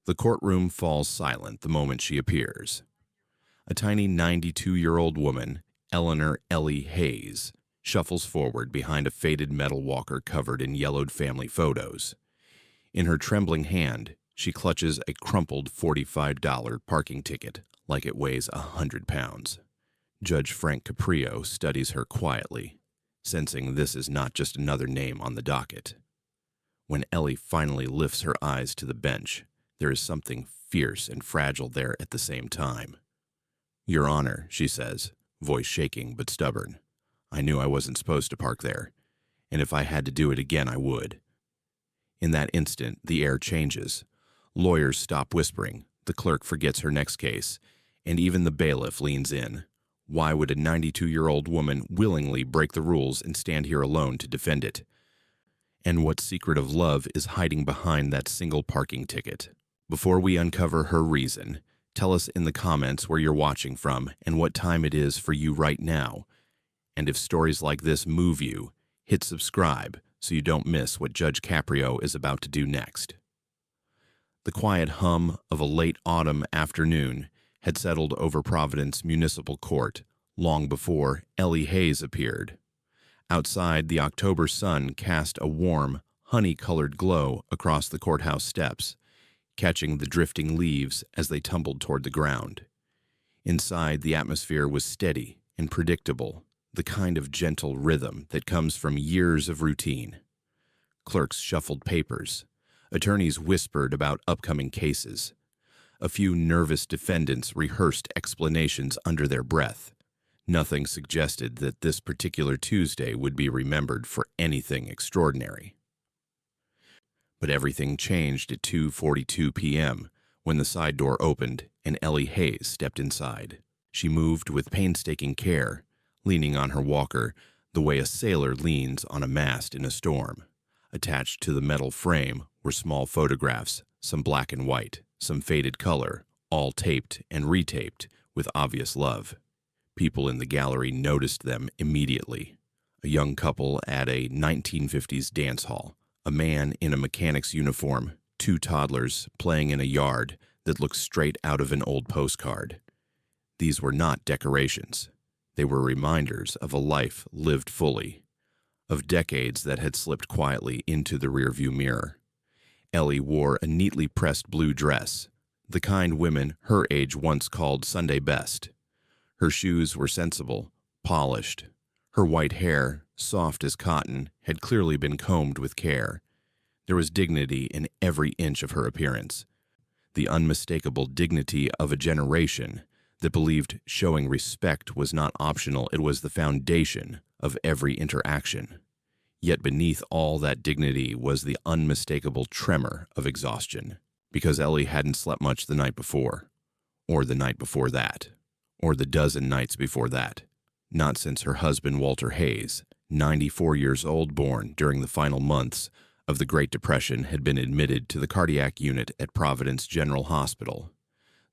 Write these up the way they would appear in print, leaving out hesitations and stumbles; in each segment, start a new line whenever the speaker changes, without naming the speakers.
The courtroom falls silent the moment she appears. A tiny 92-year-old woman, Ellie Hayes, shuffles forward behind a faded metal walker covered in yellowed family photos. In her trembling hand, she clutches a crumpled $45 parking ticket like it weighs 100 pounds. Judge Frank Caprio studies her quietly, sensing this is not just another name on the docket. When Ellie finally lifts her eyes to the bench, there is something fierce and fragile there at the same time. "Your Honor," she says, voice shaking but stubborn. "I knew I wasn't supposed to park there, and if I had to do it again, I would." In that instant, the air changes. Lawyers stop whispering, the clerk forgets her next case, and even the bailiff leans in. Why would a 92-year-old woman willingly break the rules and stand here alone to defend it? And what secret of love is hiding behind that single parking ticket? Before we uncover her reason, tell us in the comments where you're watching from and what time it is for you right now. And if stories like this move you, hit subscribe so you don't miss what Judge Caprio is about to do next. The quiet hum of a late autumn afternoon had settled over Providence Municipal Court long before Ellie Hayes appeared. Outside, the October sun cast a warm, honey-colored glow across the courthouse steps, catching the drifting leaves as they tumbled toward the ground. Inside, the atmosphere was steady and predictable, the kind of gentle rhythm that comes from years of routine. Clerks shuffled papers. Attorneys whispered about upcoming cases. A few nervous defendants rehearsed explanations under their breath. Nothing suggested that this particular Tuesday would be remembered for anything extraordinary. But everything changed at 2:42 p.m. when the side door opened and Ellie Hayes stepped inside. She moved with painstaking care, leaning on her walker the way a sailor leans on a mast in a storm. Attached to the metal frame were small photographs, some black and white, some faded color, all taped and retaped with obvious love. People in the gallery noticed them immediately. A young couple at a 1950s dance hall, a man in a mechanic's uniform, two toddlers playing in a yard that looked straight out of an old postcard. These were not decorations. They were reminders of a life lived fully, of decades that had slipped quietly into the rearview mirror. Ellie wore a neatly pressed blue dress, the kind women her age once called Sunday best. Her shoes were sensible, polished. Her white hair, soft as cotton, had clearly been combed with care. There was dignity in every inch of her appearance, the unmistakable dignity of a generation that believed showing respect was not optional, it was the foundation of every interaction. Yet beneath all that dignity was the unmistakable tremor of exhaustion, because Ellie hadn't slept much the night before, or the night before that, or the dozen nights before that, not since her husband Walter Hayes, 94 years old, born during the final months of the Great Depression, had been admitted to the cardiac unit at Providence General Hospital.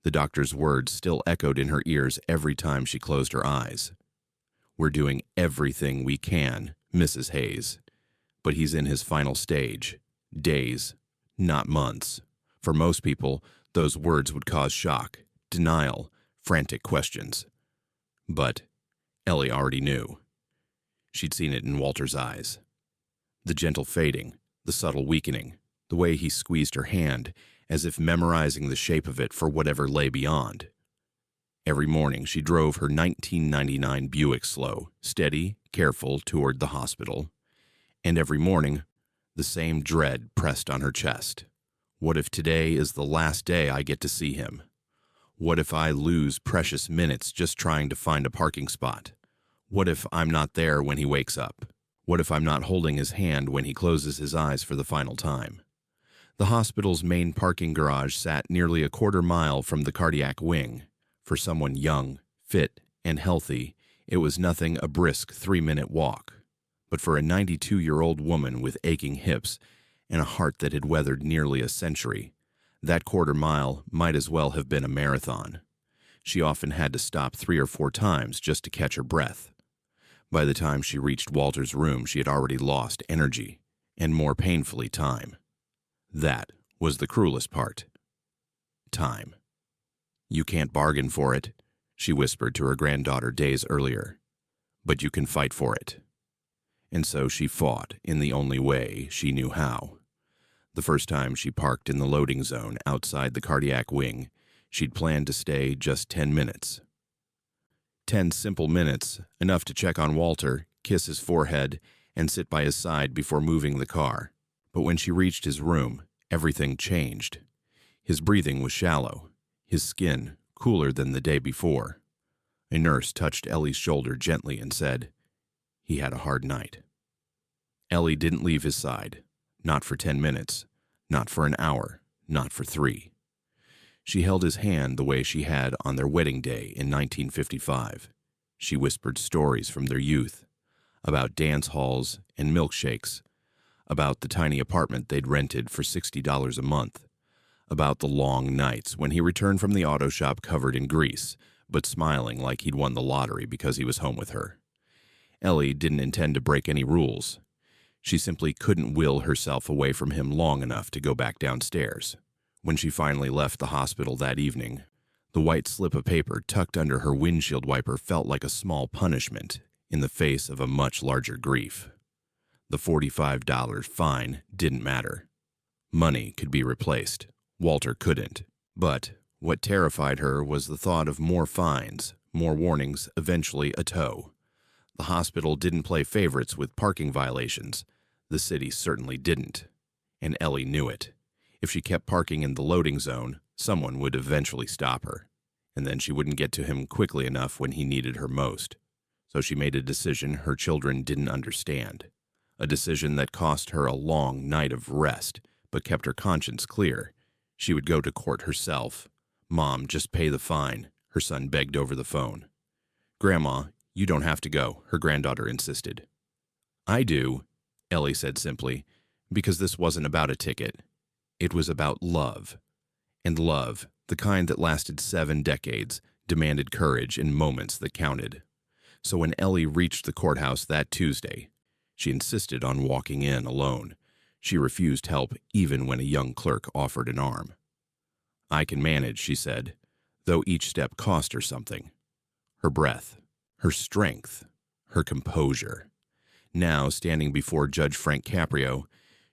The doctor's words still echoed in her ears every time she closed her eyes. "We're doing everything we can, Mrs. Hayes, but he's in his final stage. Days, not months." For most people, those words would cause shock, denial, frantic questions. But Ellie already knew. She'd seen it in Walter's eyes. The gentle fading, the subtle weakening, the way he squeezed her hand, as if memorizing the shape of it for whatever lay beyond. Every morning she drove her 1999 Buick slow, steady, careful toward the hospital. And every morning, the same dread pressed on her chest. What if today is the last day I get to see him? What if I lose precious minutes just trying to find a parking spot? What if I'm not there when he wakes up? What if I'm not holding his hand when he closes his eyes for the final time? The hospital's main parking garage sat nearly a quarter mile from the cardiac wing. For someone young, fit, and healthy, it was nothing a brisk 3-minute walk. But for a 92-year-old woman with aching hips and a heart that had weathered nearly a century, that quarter mile might as well have been a marathon. She often had to stop 3 or 4 times just to catch her breath. By the time she reached Walter's room, she had already lost energy, and more painfully, time. That was the cruelest part. time. "You can't bargain for it," she whispered to her granddaughter days earlier, "but you can fight for it." And so she fought in the only way she knew how. The first time she parked in the loading zone outside the cardiac wing, she'd planned to stay just 10 minutes. 10 simple minutes, enough to check on Walter, kiss his forehead, and sit by his side before moving the car. But when she reached his room, everything changed. His breathing was shallow, his skin cooler than the day before. A nurse touched Ellie's shoulder gently and said, "He had a hard night." Ellie didn't leave his side, not for 10 minutes, not for an hour, not for 3. She held his hand the way she had on their wedding day in 1955. She whispered stories from their youth, about dance halls and milkshakes, about the tiny apartment they'd rented for $60 a month, about the long nights when he returned from the auto shop covered in grease, but smiling like he'd won the lottery because he was home with her. Ellie didn't intend to break any rules. She simply couldn't will herself away from him long enough to go back downstairs. When she finally left the hospital that evening, the white slip of paper tucked under her windshield wiper felt like a small punishment in the face of a much larger grief. The $45 fine didn't matter. Money could be replaced. Walter couldn't. But what terrified her was the thought of more fines, more warnings, eventually a tow. The hospital didn't play favorites with parking violations. The city certainly didn't. And Ellie knew it. If she kept parking in the loading zone, someone would eventually stop her. And then she wouldn't get to him quickly enough when he needed her most. So she made a decision her children didn't understand. A decision that cost her a long night of rest, but kept her conscience clear. She would go to court herself. "Mom, just pay the fine," her son begged over the phone. "Grandma, you don't have to go," her granddaughter insisted. "I do," Ellie said simply, because this wasn't about a ticket. It was about love. And love, the kind that lasted 7 decades, demanded courage in moments that counted. So when Ellie reached the courthouse that Tuesday, she insisted on walking in alone. She refused help even when a young clerk offered an arm. "I can manage," she said, though each step cost her something. Her breath, her strength, her composure. Now, standing before Judge Frank Caprio,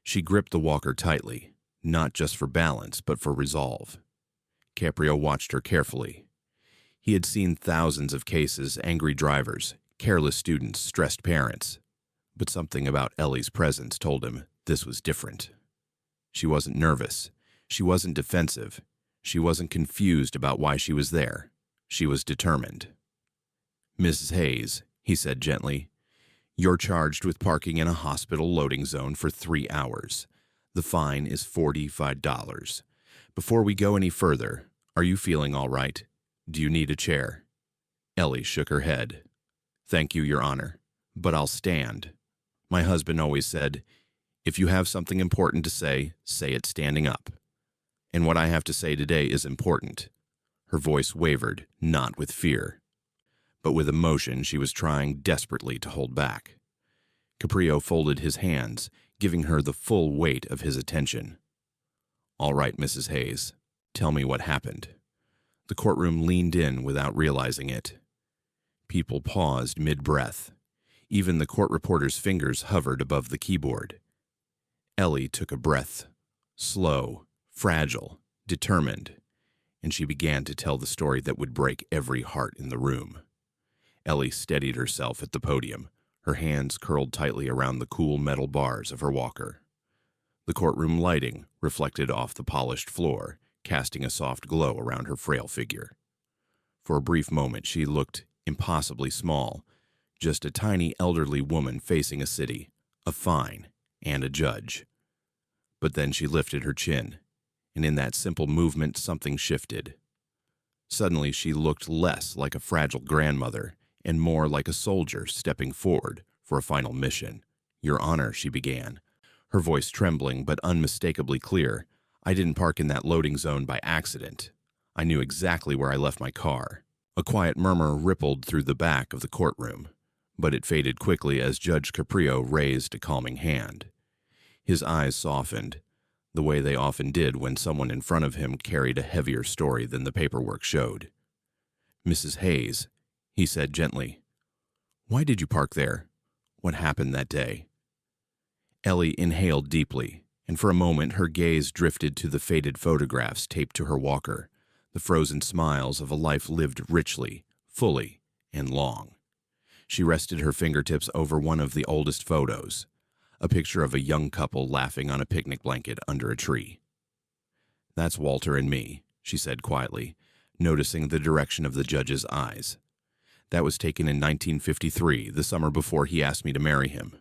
she gripped the walker tightly, not just for balance, but for resolve. Caprio watched her carefully. He had seen thousands of cases, angry drivers, careless students, stressed parents. But something about Ellie's presence told him this was different. She wasn't nervous. She wasn't defensive. She wasn't confused about why she was there. She was determined. "Mrs. Hayes," he said gently, "you're charged with parking in a hospital loading zone for 3 hours. The fine is $45. Before we go any further, are you feeling all right? Do you need a chair?" Ellie shook her head. "Thank you, Your Honor, but I'll stand. My husband always said, if you have something important to say it standing up. And what I have to say today is important." Her voice wavered, not with fear, but with emotion she was trying desperately to hold back. Caprio folded his hands, giving her the full weight of his attention. "All right, Mrs. Hayes, tell me what happened." The courtroom leaned in without realizing it. People paused mid-breath. Even the court reporter's fingers hovered above the keyboard. Ellie took a breath, slow, fragile, determined, and she began to tell the story that would break every heart in the room. Ellie steadied herself at the podium, her hands curled tightly around the cool metal bars of her walker. The courtroom lighting reflected off the polished floor, casting a soft glow around her frail figure. For a brief moment she looked impossibly small, just a tiny elderly woman facing a city, a fine, and a judge. But then she lifted her chin, and in that simple movement something shifted. Suddenly she looked less like a fragile grandmother and more like a soldier stepping forward for a final mission. "Your Honor," she began, her voice trembling but unmistakably clear, "I didn't park in that loading zone by accident. I knew exactly where I left my car." A quiet murmur rippled through the back of the courtroom, but it faded quickly as Judge Caprio raised a calming hand. His eyes softened. the way they often did when someone in front of him carried a heavier story than the paperwork showed. "Mrs. Hayes," he said gently, "why did you park there? What happened that day?" Ellie inhaled deeply, and for a moment her gaze drifted to the faded photographs taped to her walker, the frozen smiles of a life lived richly, fully, and long. She rested her fingertips over one of the oldest photos, a picture of a young couple laughing on a picnic blanket under a tree. "That's Walter and me," she said quietly, noticing the direction of the judge's eyes. "That was taken in 1953, the summer before he asked me to marry him."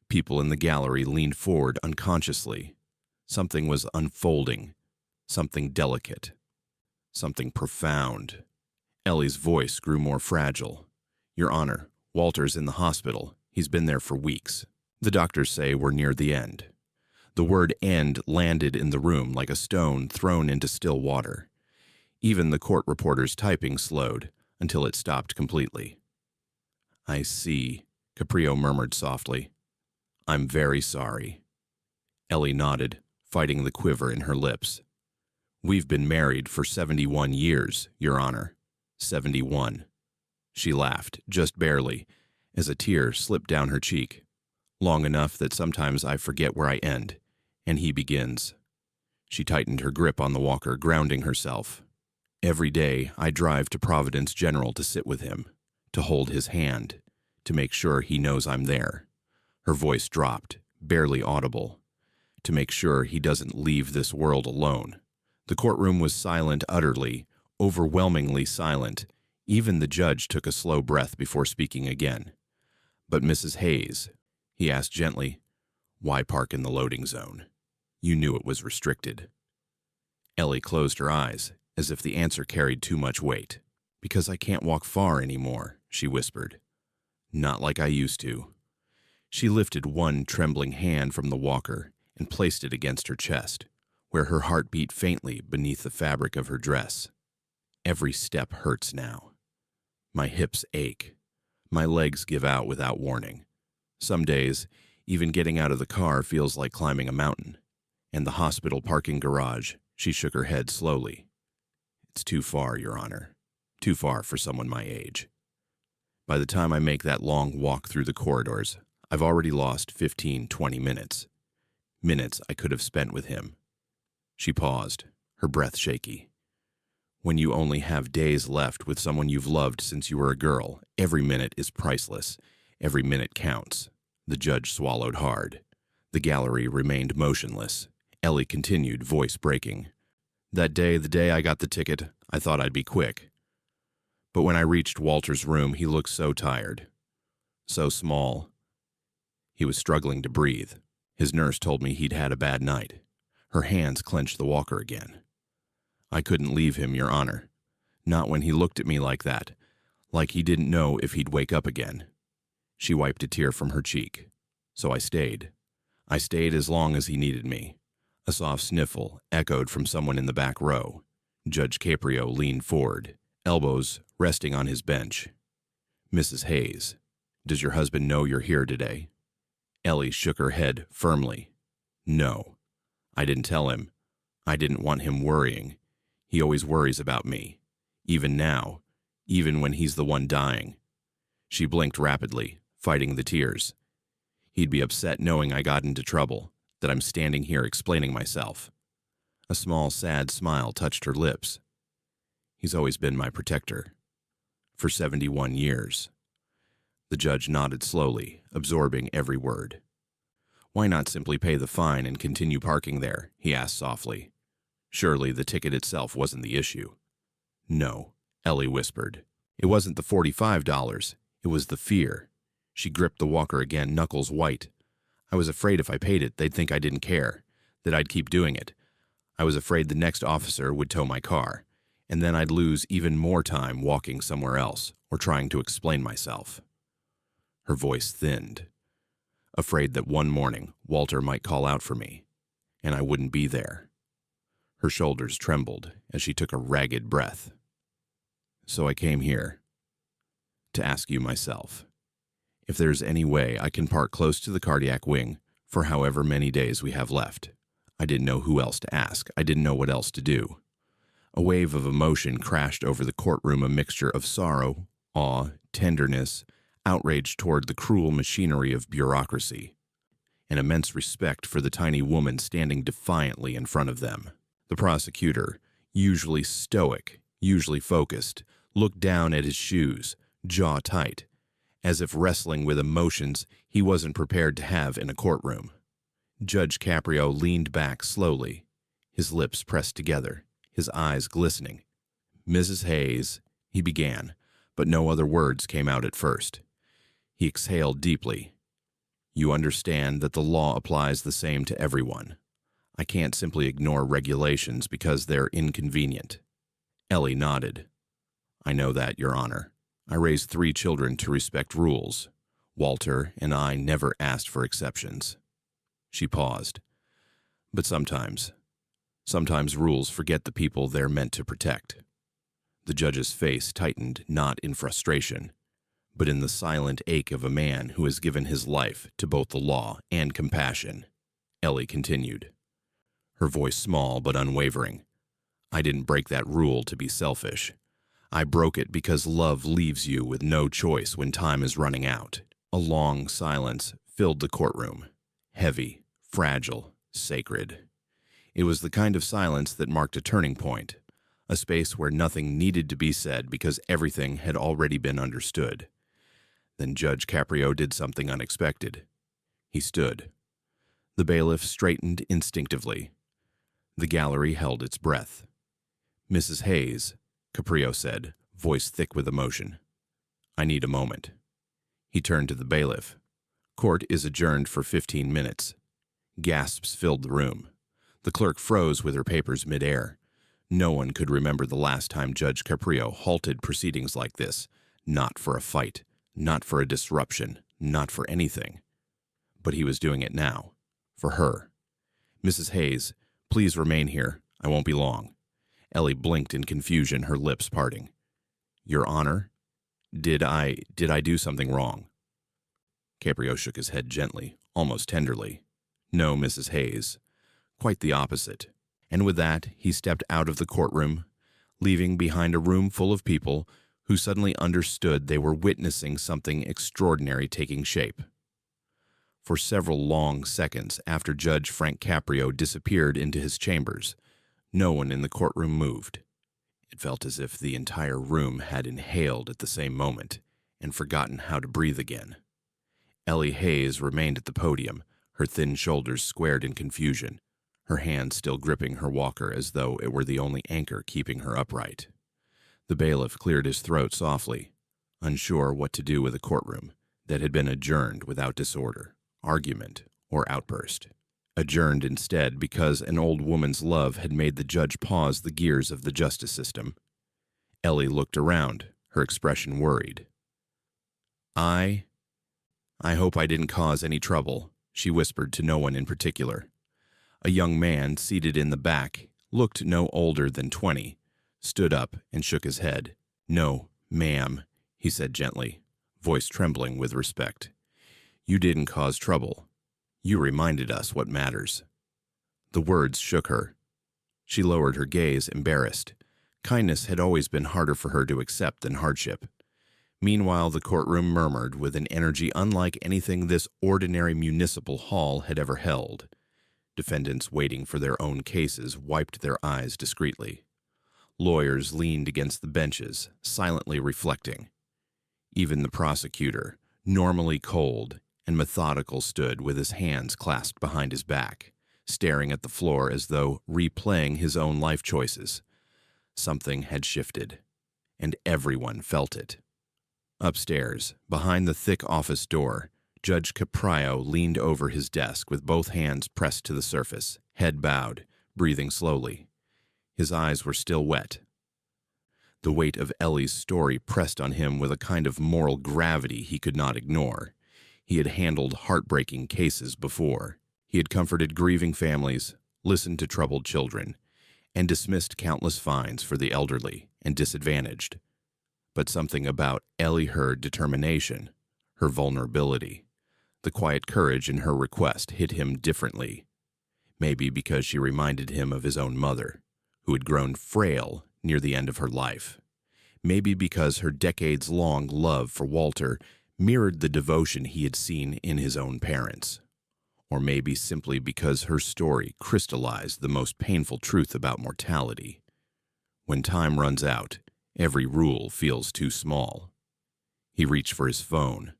People in the gallery leaned forward unconsciously. Something was unfolding, something delicate, something profound. Ellie's voice grew more fragile. "Your Honor, Walter's in the hospital. He's been there for weeks. The doctors say we're near the end." The word "end" landed in the room like a stone thrown into still water. Even the court reporter's typing slowed until it stopped completely. "I see," Caprio murmured softly. "I'm very sorry." Ellie nodded, fighting the quiver in her lips. "We've been married for 71 years, Your Honor. 71. She laughed, just barely, as a tear slipped down her cheek. "Long enough that sometimes I forget where I end, and he begins." She tightened her grip on the walker, grounding herself. "Every day I drive to Providence General to sit with him, to hold his hand, to make sure he knows I'm there." Her voice dropped, barely audible. "To make sure he doesn't leave this world alone." The courtroom was silent utterly, overwhelmingly silent. Even the judge took a slow breath before speaking again. "But Mrs. Hayes," he asked gently, "why park in the loading zone? You knew it was restricted." Ellie closed her eyes, as if the answer carried too much weight. "Because I can't walk far anymore," she whispered. "Not like I used to." She lifted one trembling hand from the walker and placed it against her chest, where her heart beat faintly beneath the fabric of her dress. "Every step hurts now. My hips ache. My legs give out without warning. Some days, even getting out of the car feels like climbing a mountain. And the hospital parking garage," she shook her head slowly. "It's too far, Your Honor. Too far for someone my age. By the time I make that long walk through the corridors, I've already lost 15-20 minutes. Minutes I could have spent with him." She paused, her breath shaky. "When you only have days left with someone you've loved since you were a girl, every minute is priceless. Every minute counts." The judge swallowed hard. The gallery remained motionless. Ellie continued, voice breaking. "That day, the day I got the ticket, I thought I'd be quick. But when I reached Walter's room, he looked so tired. So small. He was struggling to breathe. His nurse told me he'd had a bad night." Her hands clenched the walker again. "I couldn't leave him, Your Honor. Not when he looked at me like that, like he didn't know if he'd wake up again." She wiped a tear from her cheek. "So I stayed. I stayed as long as he needed me." A soft sniffle echoed from someone in the back row. Judge Caprio leaned forward, elbows resting on his bench. "Mrs. Hayes, does your husband know you're here today?" Ellie shook her head firmly. "No. I didn't tell him. I didn't want him worrying. He always worries about me. Even now. Even when he's the one dying." She blinked rapidly, fighting the tears. "He'd be upset knowing I got into trouble, that I'm standing here explaining myself." A small, sad smile touched her lips. "He's always been my protector. For 71 years. The judge nodded slowly, absorbing every word. "Why not simply pay the fine and continue parking there?" he asked softly. Surely the ticket itself wasn't the issue. "No," Ellie whispered. "It wasn't the $45. It was the fear." She gripped the walker again, knuckles white. "I was afraid if I paid it, they'd think I didn't care, that I'd keep doing it. I was afraid the next officer would tow my car, and then I'd lose even more time walking somewhere else or trying to explain myself." Her voice thinned. "Afraid that one morning Walter might call out for me, and I wouldn't be there." Her shoulders trembled as she took a ragged breath. "So I came here to ask you myself if there's any way I can park close to the cardiac wing for however many days we have left. I didn't know who else to ask. I didn't know what else to do. A wave of emotion crashed over the courtroom, a mixture of sorrow, awe, tenderness, outrage toward the cruel machinery of bureaucracy, and immense respect for the tiny woman standing defiantly in front of them. The prosecutor, usually stoic, usually focused, looked down at his shoes, jaw tight, as if wrestling with emotions he wasn't prepared to have in a courtroom. Judge Caprio leaned back slowly, his lips pressed together, his eyes glistening. "Mrs. Hayes," he began, but no other words came out at first. He exhaled deeply. "You understand that the law applies the same to everyone. I can't simply ignore regulations because they're inconvenient." Ellie nodded. "I know that, Your Honor. I raised 3 children to respect rules. Walter and I never asked for exceptions." She paused. "But sometimes rules forget the people they're meant to protect." The judge's face tightened, not in frustration, but in the silent ache of a man who has given his life to both the law and compassion. Ellie continued, her voice small but unwavering. "I didn't break that rule to be selfish. I broke it because love leaves you with no choice when time is running out." A long silence filled the courtroom, heavy, fragile, sacred. It was the kind of silence that marked a turning point, a space where nothing needed to be said because everything had already been understood. Then Judge Caprio did something unexpected. He stood. The bailiff straightened instinctively. The gallery held its breath. "Mrs. Hayes," Caprio said, voice thick with emotion, "I need a moment." He turned to the bailiff. "Court is adjourned for 15 minutes. Gasps filled the room. The clerk froze with her papers midair. No one could remember the last time Judge Caprio halted proceedings like this, not for a fight, not for a disruption, not for anything. But he was doing it now, for her. "Mrs. Hayes, please remain here. I won't be long." Ellie blinked in confusion, her lips parting. "Your Honor, did I do something wrong?" Caprio shook his head gently, almost tenderly. "No, Mrs. Hayes. Quite the opposite." And with that, he stepped out of the courtroom, leaving behind a room full of people who suddenly understood they were witnessing something extraordinary taking shape. For several long seconds after Judge Frank Caprio disappeared into his chambers, no one in the courtroom moved. It felt as if the entire room had inhaled at the same moment and forgotten how to breathe again. Ellie Hayes remained at the podium, her thin shoulders squared in confusion, her hand still gripping her walker as though it were the only anchor keeping her upright. The bailiff cleared his throat softly, unsure what to do with a courtroom that had been adjourned without disorder, argument, or outburst. Adjourned instead because an old woman's love had made the judge pause the gears of the justice system. Ellie looked around, her expression worried. I hope I didn't cause any trouble," she whispered to no one in particular. A young man seated in the back, looked no older than 20, stood up and shook his head. "No, ma'am," he said gently, voice trembling with respect. "You didn't cause trouble. You reminded us what matters." The words shook her. She lowered her gaze, embarrassed. Kindness had always been harder for her to accept than hardship. Meanwhile, the courtroom murmured with an energy unlike anything this ordinary municipal hall had ever held. Defendants waiting for their own cases wiped their eyes discreetly. Lawyers leaned against the benches, silently reflecting. Even the prosecutor, normally cold and methodical, stood with his hands clasped behind his back, staring at the floor as though replaying his own life choices. Something had shifted, and everyone felt it. Upstairs, behind the thick office door, Judge Caprio leaned over his desk with both hands pressed to the surface, head bowed, breathing slowly. His eyes were still wet. The weight of Ellie's story pressed on him with a kind of moral gravity he could not ignore. He had handled heartbreaking cases before. He had comforted grieving families, listened to troubled children, and dismissed countless fines for the elderly and disadvantaged. But something about Ellie, her determination, her vulnerability, the quiet courage in her request hit him differently. Maybe because she reminded him of his own mother, who had grown frail near the end of her life. Maybe because her decades-long love for Walter mirrored the devotion he had seen in his own parents. Or maybe simply because her story crystallized the most painful truth about mortality. When time runs out, every rule feels too small. He reached for his phone.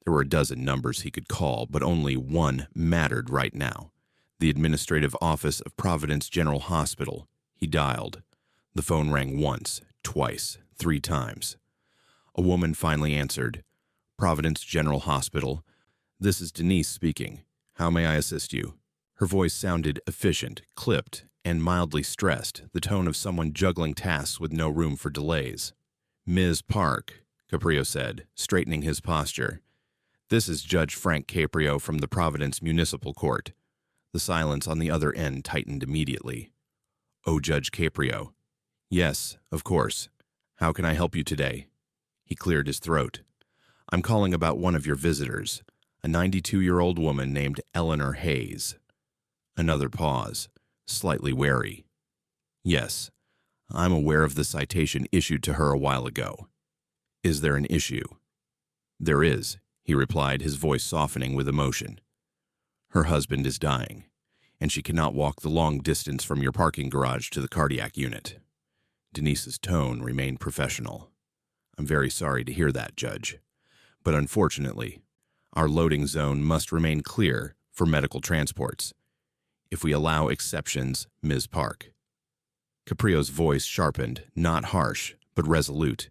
There were a dozen numbers he could call, but only one mattered right now. The administrative office of Providence General Hospital. He dialed. The phone rang once, twice, 3 times. A woman finally answered. "Providence General Hospital. This is Denise speaking. How may I assist you?" Her voice sounded efficient, clipped, and mildly stressed, the tone of someone juggling tasks with no room for delays. "Ms. Park," Caprio said, straightening his posture. "This is Judge Frank Caprio from the Providence Municipal Court." The silence on the other end tightened immediately. "Oh, Judge Caprio." "Yes, of course. How can I help you today?" He cleared his throat. "I'm calling about one of your visitors, a 92-year-old woman named Ellie Hayes." Another pause, slightly wary. "Yes, I'm aware of the citation issued to her a while ago. Is there an issue?" "There is," he replied, his voice softening with emotion. "Her husband is dying, and she cannot walk the long distance from your parking garage to the cardiac unit." Denise's tone remained professional. "I'm very sorry to hear that, Judge. But unfortunately, our loading zone must remain clear for medical transports. If we allow exceptions, Ms. Park." Caprio's voice sharpened, not harsh, but resolute.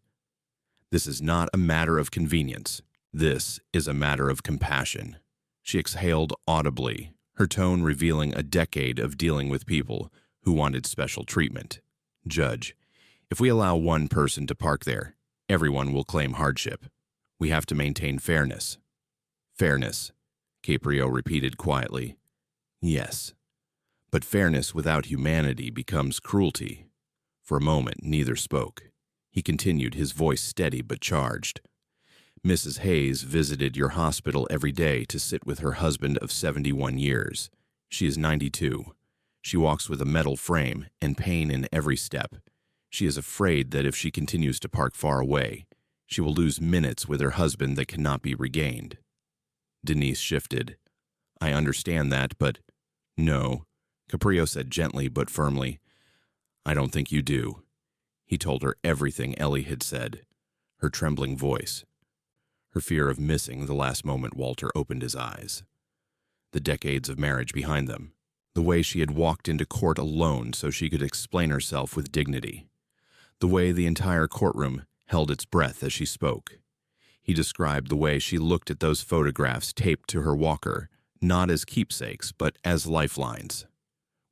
"This is not a matter of convenience. This is a matter of compassion." She exhaled audibly, her tone revealing a decade of dealing with people who wanted special treatment. "Judge, if we allow one person to park there, everyone will claim hardship. We have to maintain fairness." "Fairness," Caprio repeated quietly. "Yes. But fairness without humanity becomes cruelty." For a moment, neither spoke. He continued, his voice steady but charged. "Mrs. Hayes visited your hospital every day to sit with her husband of 71 years. She is 92. She walks with a metal frame and pain in every step. She is afraid that if she continues to park far away, she will lose minutes with her husband that cannot be regained." Denise shifted. "I understand that, but—" "No," Caprio said gently but firmly. "I don't think you do." He told her everything Ellie had said, her trembling voice, her fear of missing the last moment Walter opened his eyes, the decades of marriage behind them, the way she had walked into court alone so she could explain herself with dignity, the way the entire courtroom held its breath as she spoke. He described the way she looked at those photographs taped to her walker, not as keepsakes, but as lifelines.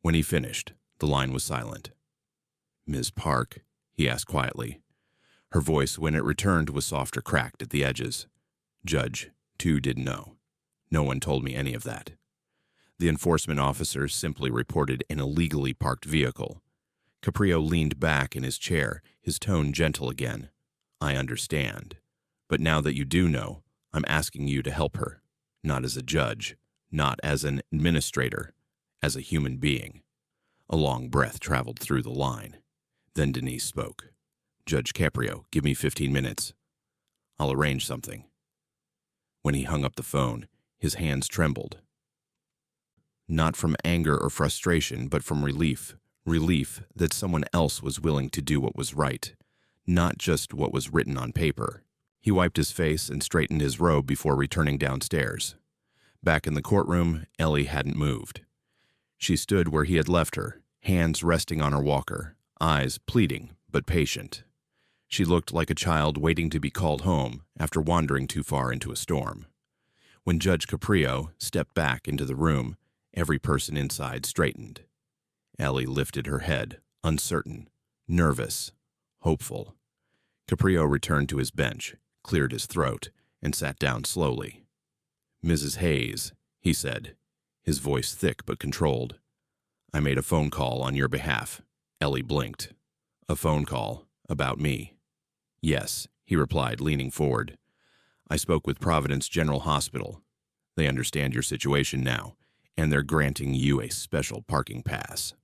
When he finished, the line was silent. "Ms. Park?" he asked quietly. Her voice, when it returned, was soft or cracked at the edges. "Judge, too didn't know. No one told me any of that." The enforcement officer simply reported an illegally parked vehicle. Caprio leaned back in his chair, his tone gentle again. "I understand. But now that you do know, I'm asking you to help her. Not as a judge, not as an administrator, as a human being." A long breath traveled through the line. Then Denise spoke. "Judge Caprio, give me 15 minutes. I'll arrange something." When he hung up the phone, his hands trembled. Not from anger or frustration, but from relief. Relief that someone else was willing to do what was right, not just what was written on paper. He wiped his face and straightened his robe before returning downstairs. Back in the courtroom, Ellie hadn't moved. She stood where he had left her, hands resting on her walker, eyes pleading but patient. She looked like a child waiting to be called home after wandering too far into a storm. When Judge Caprio stepped back into the room, every person inside straightened. Ellie lifted her head, uncertain, nervous, hopeful. Caprio returned to his bench, cleared his throat, and sat down slowly. "Mrs. Hayes," he said, his voice thick but controlled. "I made a phone call on your behalf." Ellie blinked. "A phone call about me?" "Yes," he replied, leaning forward. "I spoke with Providence General Hospital. They understand your situation now, and they're granting you a special parking pass.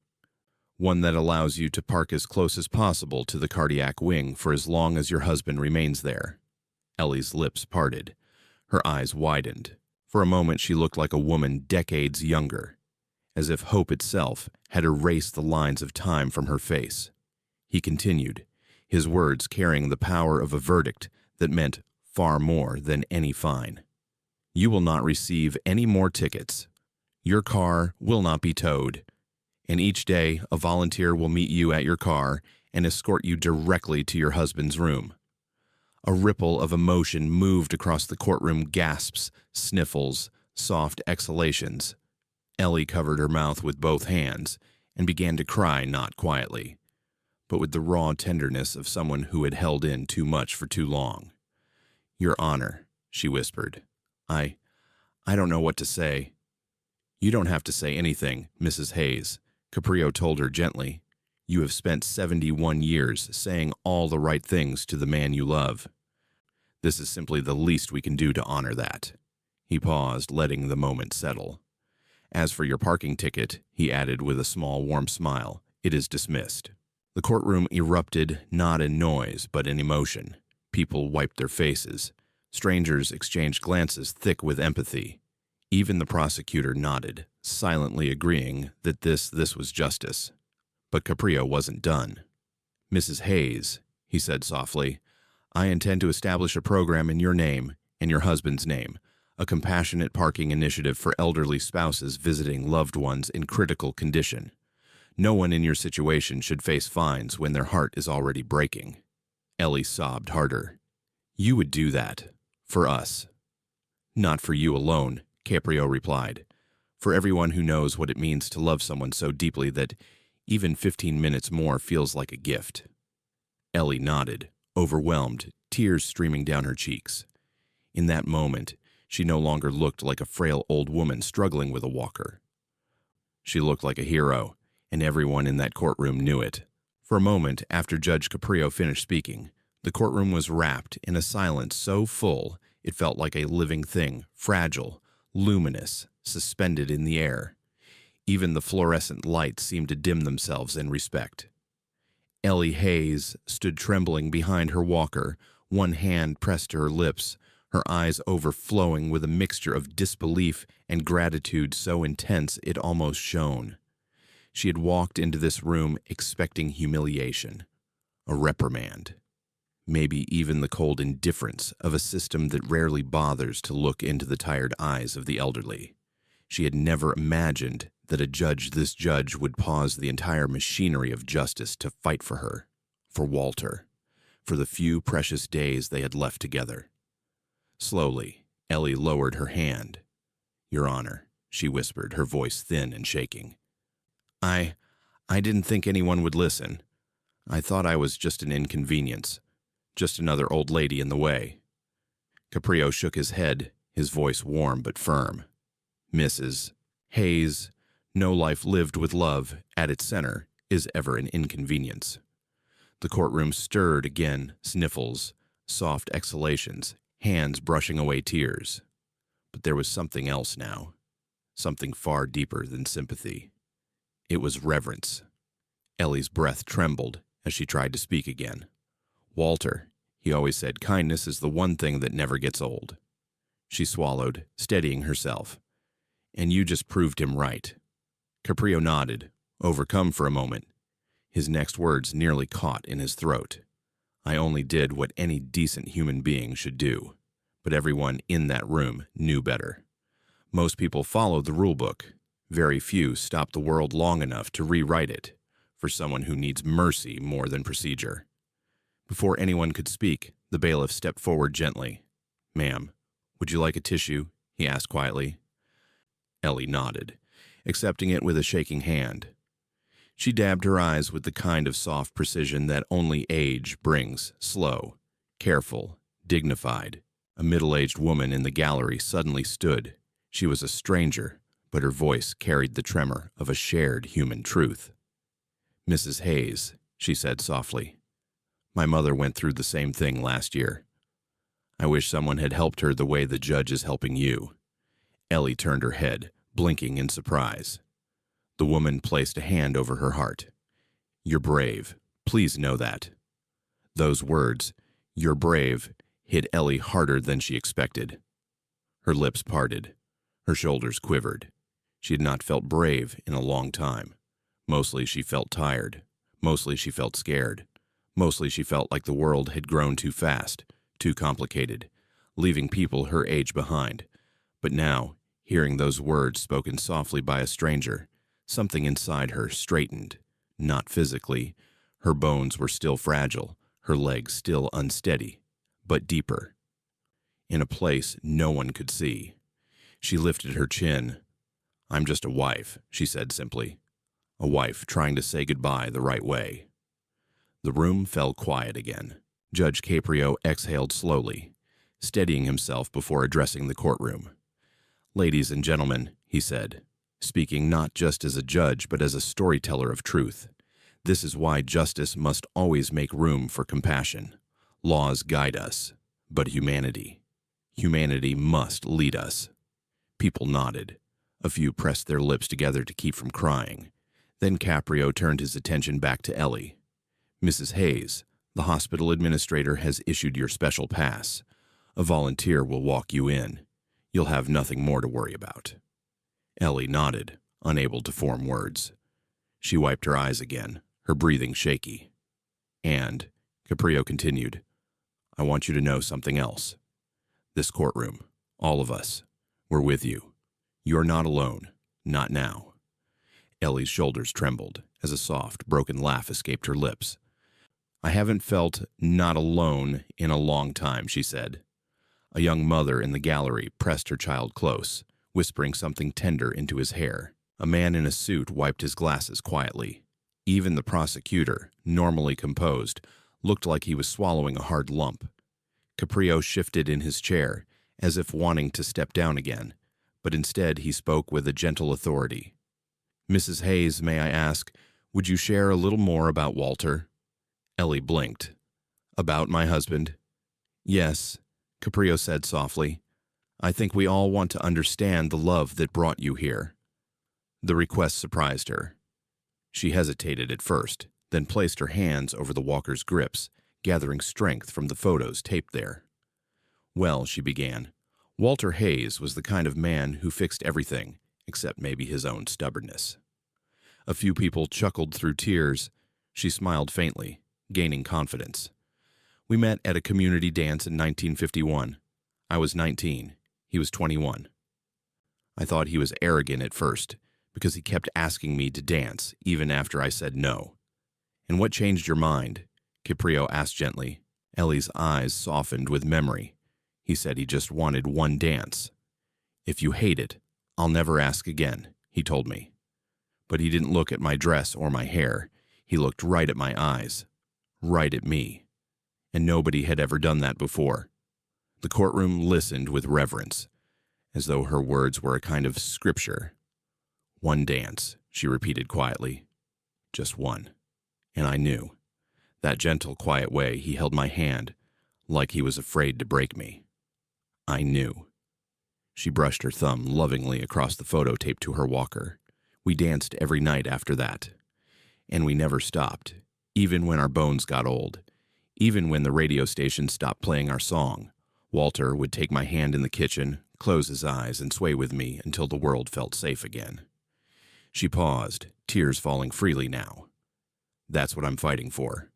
One that allows you to park as close as possible to the cardiac wing for as long as your husband remains there." Ellie's lips parted. Her eyes widened. For a moment she looked like a woman decades younger, as if hope itself had erased the lines of time from her face. He continued, his words carrying the power of a verdict that meant far more than any fine. "You will not receive any more tickets. Your car will not be towed. And each day a volunteer will meet you at your car and escort you directly to your husband's room." A ripple of emotion moved across the courtroom, gasps, sniffles, soft exhalations. Ellie covered her mouth with both hands and began to cry, not quietly, but with the raw tenderness of someone who had held in too much for too long. "Your Honor," she whispered, I don't know what to say." "You don't have to say anything, Mrs. Hayes," Caprio told her gently. "You have spent 71 years saying all the right things to the man you love. This is simply the least we can do to honor that." He paused, letting the moment settle. "As for your parking ticket," he added with a small, warm smile, "it is dismissed." The courtroom erupted, not in noise, but in emotion. People wiped their faces. Strangers exchanged glances thick with empathy. Even the prosecutor nodded, silently agreeing that this was justice. But Caprio wasn't done. "Mrs. Hayes," he said softly, "I intend to establish a program in your name and your husband's name, a compassionate parking initiative for elderly spouses visiting loved ones in critical condition. No one in your situation should face fines when their heart is already breaking." Ellie sobbed harder. "You would do that. For us." "Not for you alone," Caprio replied. "For everyone who knows what it means to love someone so deeply that even 15 minutes more feels like a gift." Ellie nodded, overwhelmed, tears streaming down her cheeks. In that moment, she no longer looked like a frail old woman struggling with a walker. She looked like a hero, and everyone in that courtroom knew it. For a moment after Judge Caprio finished speaking, the courtroom was wrapped in a silence so full it felt like a living thing, fragile, luminous, suspended in the air. Even the fluorescent lights seemed to dim themselves in respect. Ellie Hayes stood trembling behind her walker, one hand pressed to her lips, her eyes overflowing with a mixture of disbelief and gratitude so intense it almost shone. She had walked into this room expecting humiliation, a reprimand, maybe even the cold indifference of a system that rarely bothers to look into the tired eyes of the elderly. She had never imagined that this judge would pause the entire machinery of justice to fight for her, for Walter, for the few precious days they had left together. Slowly, Ellie lowered her hand. "Your Honor," she whispered, her voice thin and shaking. I didn't think anyone would listen. I thought I was just an inconvenience, just another old lady in the way." Caprio shook his head, his voice warm but firm. "Mrs. Hayes, no life lived with love at its center is ever an inconvenience." The courtroom stirred again, sniffles, soft exhalations, hands brushing away tears. But there was something else now, something far deeper than sympathy. It was reverence. Ellie's breath trembled as she tried to speak again. "Walter," he always said, "kindness is the one thing that never gets old." She swallowed, steadying herself. "And you just proved him right." Caprio nodded, overcome for a moment. His next words nearly caught in his throat. "I only did what any decent human being should do." But everyone in that room knew better. Most people followed the rule book. Very few stopped the world long enough to rewrite it for someone who needs mercy more than procedure. Before anyone could speak, the bailiff stepped forward gently. "Ma'am, would you like a tissue?" he asked quietly. Ellie nodded, accepting it with a shaking hand. She dabbed her eyes with the kind of soft precision that only age brings, slow, careful, dignified. A middle-aged woman in the gallery suddenly stood. She was a stranger, but her voice carried the tremor of a shared human truth. "Mrs. Hayes," she said softly, "my mother went through the same thing last year. I wish someone had helped her the way the judge is helping you." Ellie turned her head, blinking in surprise. The woman placed a hand over her heart. "You're brave. Please know that." Those words, "You're brave," hit Ellie harder than she expected. Her lips parted. Her shoulders quivered. She had not felt brave in a long time. Mostly she felt tired. Mostly she felt scared. Mostly she felt like the world had grown too fast, too complicated, leaving people her age behind. But now, hearing those words spoken softly by a stranger, something inside her straightened. Not physically. Her bones were still fragile, her legs still unsteady, but deeper. In a place no one could see. She lifted her chin. "I'm just a wife," she said simply. A wife trying to say goodbye the right way. The room fell quiet again. Judge Caprio exhaled slowly, steadying himself before addressing the courtroom. "Ladies and gentlemen," he said, speaking not just as a judge but as a storyteller of truth, "this is why justice must always make room for compassion. Laws guide us, but humanity must lead us." People nodded. A few pressed their lips together to keep from crying. Then Caprio turned his attention back to Ellie. "Mrs. Hayes, the hospital administrator has issued your special pass. A volunteer will walk you in. You'll have nothing more to worry about." Ellie nodded, unable to form words. She wiped her eyes again, her breathing shaky. "And," Caprio continued, "I want you to know something else. This courtroom, all of us, we're with you. You're not alone, not now." Ellie's shoulders trembled as a soft, broken laugh escaped her lips. "I haven't felt not alone in a long time," she said. A young mother in the gallery pressed her child close, whispering something tender into his hair. A man in a suit wiped his glasses quietly. Even the prosecutor, normally composed, looked like he was swallowing a hard lump. Caprio shifted in his chair, as if wanting to step down again, but instead he spoke with a gentle authority. "Mrs. Hayes, may I ask, would you share a little more about Walter?" Ellie blinked. "About my husband?" "Yes," Caprio said softly. "I think we all want to understand the love that brought you here." The request surprised her. She hesitated at first, then placed her hands over the walker's grips, gathering strength from the photos taped there. "Well," she began, "Walter Hayes was the kind of man who fixed everything, except maybe his own stubbornness." A few people chuckled through tears. She smiled faintly, gaining confidence. "We met at a community dance in 1951. I was 19. He was 21. I thought he was arrogant at first, because he kept asking me to dance, even after I said no." "And what changed your mind?" Caprio asked gently. Ellie's eyes softened with memory. "He said he just wanted one dance." "If you hate it, I'll never ask again," he told me. But he didn't look at my dress or my hair. He looked right at my eyes, right at me. And nobody had ever done that before. The courtroom listened with reverence, as though her words were a kind of scripture. "One dance," she repeated quietly. "Just one." And I knew. That gentle, quiet way he held my hand, like he was afraid to break me. I knew. She brushed her thumb lovingly across the photo tape to her walker. We danced every night after that. And we never stopped, even when our bones got old. Even when the radio station stopped playing our song, Walter would take my hand in the kitchen, close his eyes, and sway with me until the world felt safe again. She paused, tears falling freely now. "That's what I'm fighting for.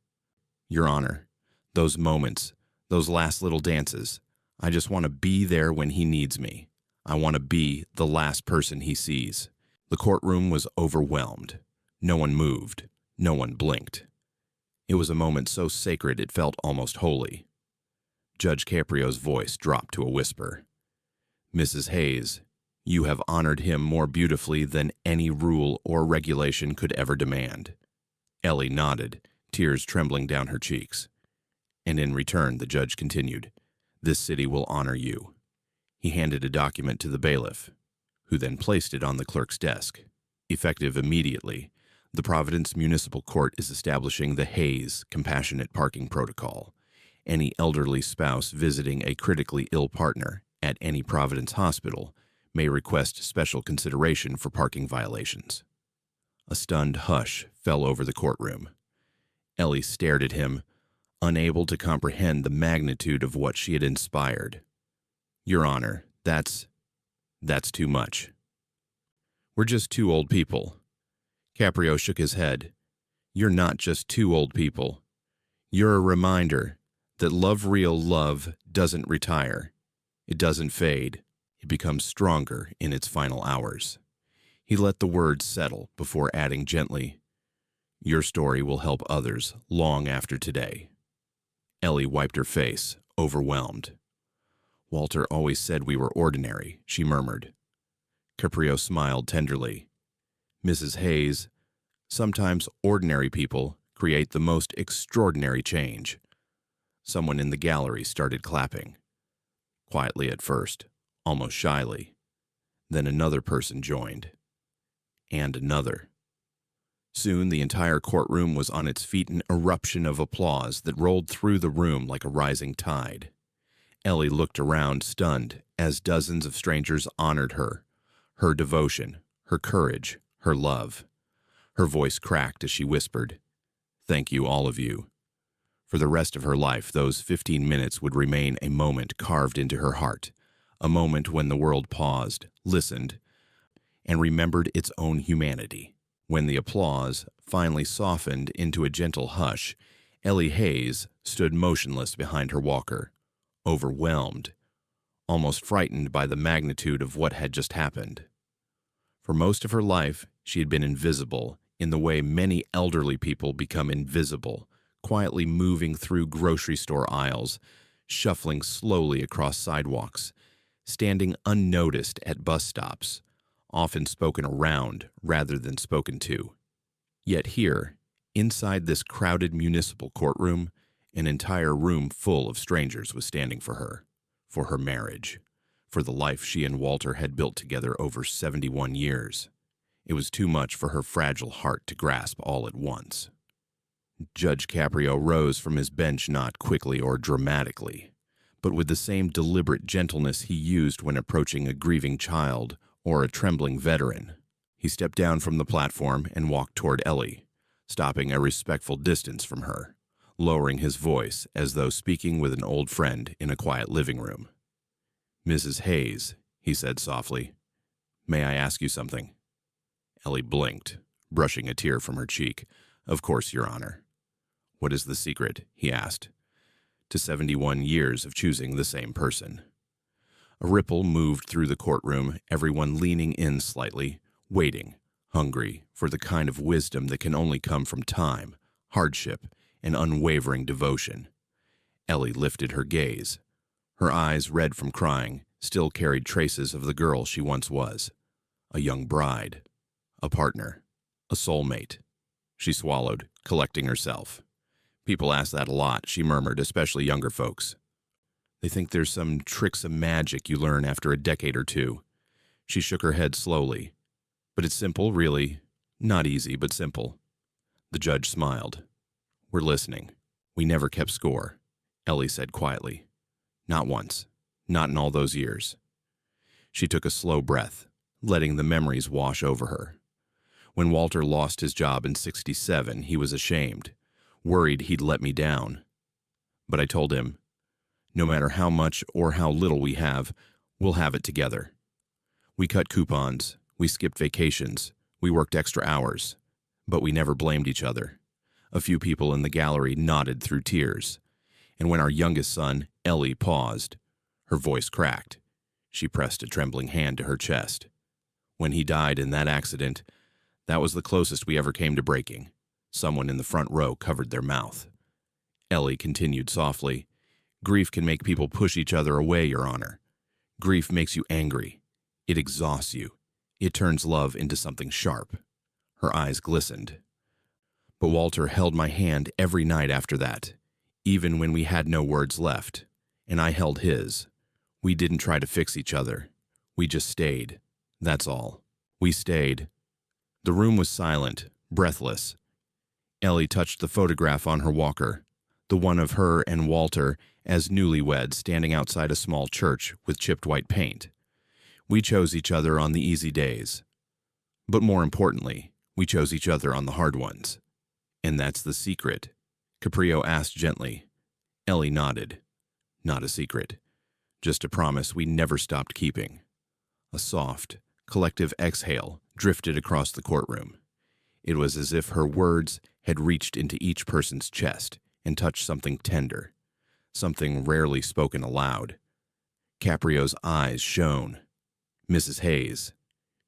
Your Honor, those moments, those last little dances, I just want to be there when he needs me. I want to be the last person he sees." The courtroom was overwhelmed. No one moved. No one blinked. It was a moment so sacred it felt almost holy. Judge Caprio's voice dropped to a whisper. "Mrs. Hayes, you have honored him more beautifully than any rule or regulation could ever demand." Ellie nodded, tears trembling down her cheeks. "And in return," the judge continued, "this city will honor you." He handed a document to the bailiff, who then placed it on the clerk's desk. Effective immediately, the Providence Municipal Court is establishing the Hayes Compassionate Parking Protocol. Any elderly spouse visiting a critically ill partner at any Providence hospital may request special consideration for parking violations. A stunned hush fell over the courtroom. Ellie stared at him, unable to comprehend the magnitude of what she had inspired. "Your Honor, that's too much. We're just two old people." Caprio shook his head. "You're not just two old people. You're a reminder that real love doesn't retire. It doesn't fade. It becomes stronger in its final hours." He let the words settle before adding gently, "Your story will help others long after today." Ellie wiped her face, overwhelmed. "Walter always said we were ordinary," she murmured. Caprio smiled tenderly. "Mrs. Hayes, sometimes ordinary people create the most extraordinary change." Someone in the gallery started clapping. Quietly at first, almost shyly. Then another person joined. And another. Soon the entire courtroom was on its feet, an eruption of applause that rolled through the room like a rising tide. Ellie looked around, stunned, as dozens of strangers honored her devotion, her courage, her love. Her voice cracked as she whispered, "Thank you, all of you." For the rest of her life, those 15 minutes would remain a moment carved into her heart, a moment when the world paused, listened, and remembered its own humanity. When the applause finally softened into a gentle hush, Ellie Hayes stood motionless behind her walker, overwhelmed, almost frightened by the magnitude of what had just happened. For most of her life, she had been invisible in the way many elderly people become invisible, quietly moving through grocery store aisles, shuffling slowly across sidewalks, standing unnoticed at bus stops, often spoken around rather than spoken to. Yet here, inside this crowded municipal courtroom, an entire room full of strangers was standing for her marriage, for the life she and Walter had built together over 71 years. It was too much for her fragile heart to grasp all at once. Judge Caprio rose from his bench not quickly or dramatically, but with the same deliberate gentleness he used when approaching a grieving child or a trembling veteran. He stepped down from the platform and walked toward Ellie, stopping a respectful distance from her, lowering his voice as though speaking with an old friend in a quiet living room. "Mrs. Hayes," he said softly, "may I ask you something?" Ellie blinked, brushing a tear from her cheek. "Of course, Your Honor." "What is the secret?" he asked. "To 71 years of choosing the same person." A ripple moved through the courtroom, everyone leaning in slightly, waiting, hungry for the kind of wisdom that can only come from time, hardship, and unwavering devotion. Ellie lifted her gaze. Her eyes, red from crying, still carried traces of the girl she once was. A young bride, a partner, a soulmate. She swallowed, collecting herself. "People ask that a lot," she murmured, "especially younger folks. They think there's some tricks of magic you learn after a decade or two." She shook her head slowly. "But it's simple, really. Not easy, but simple." The judge smiled. "We're listening. We never kept score," Ellie said quietly. "Not once. Not in all those years." She took a slow breath, letting the memories wash over her. When Walter lost his job in '67, he was ashamed, worried he'd let me down. But I told him, no matter how much or how little we have, we'll have it together. We cut coupons, we skipped vacations, we worked extra hours, but we never blamed each other. A few people in the gallery nodded through tears, and when our youngest son, Ellie, paused, her voice cracked. She pressed a trembling hand to her chest. When he died in that accident, that was the closest we ever came to breaking. Someone in the front row covered their mouth. Ellie continued softly, "Grief can make people push each other away, Your Honor. Grief makes you angry. It exhausts you. It turns love into something sharp." Her eyes glistened. "But Walter held my hand every night after that, even when we had no words left, and I held his. We didn't try to fix each other. We just stayed. That's all. We stayed." The room was silent, breathless. Ellie touched the photograph on her walker, the one of her and Walter as newlyweds standing outside a small church with chipped white paint. We chose each other on the easy days. But more importantly, we chose each other on the hard ones. And that's the secret, Caprio asked gently. Ellie nodded. Not a secret. Just a promise we never stopped keeping. A soft, collective exhale drifted across the courtroom. It was as if her words had reached into each person's chest and touched something tender, something rarely spoken aloud. Caprio's eyes shone. Mrs. Hayes,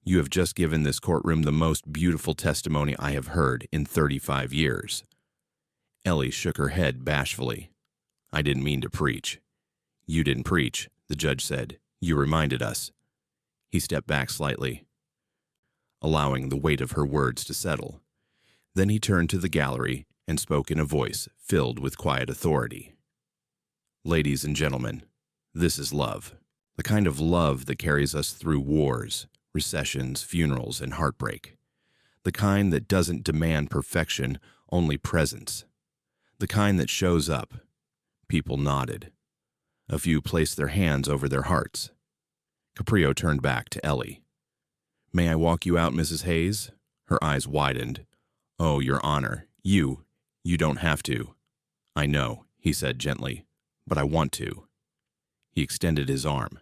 you have just given this courtroom the most beautiful testimony I have heard in 35 years. Ellie shook her head bashfully. I didn't mean to preach. You didn't preach, the judge said. You reminded us. He stepped back slightly, allowing the weight of her words to settle. Then he turned to the gallery and spoke in a voice filled with quiet authority. Ladies and gentlemen, this is love. The kind of love that carries us through wars, recessions, funerals, and heartbreak. The kind that doesn't demand perfection, only presence. The kind that shows up. People nodded. A few placed their hands over their hearts. Caprio turned back to Ellie. May I walk you out, Mrs. Hayes? Her eyes widened. Oh, Your Honor, you don't have to. I know, he said gently, but I want to. He extended his arm.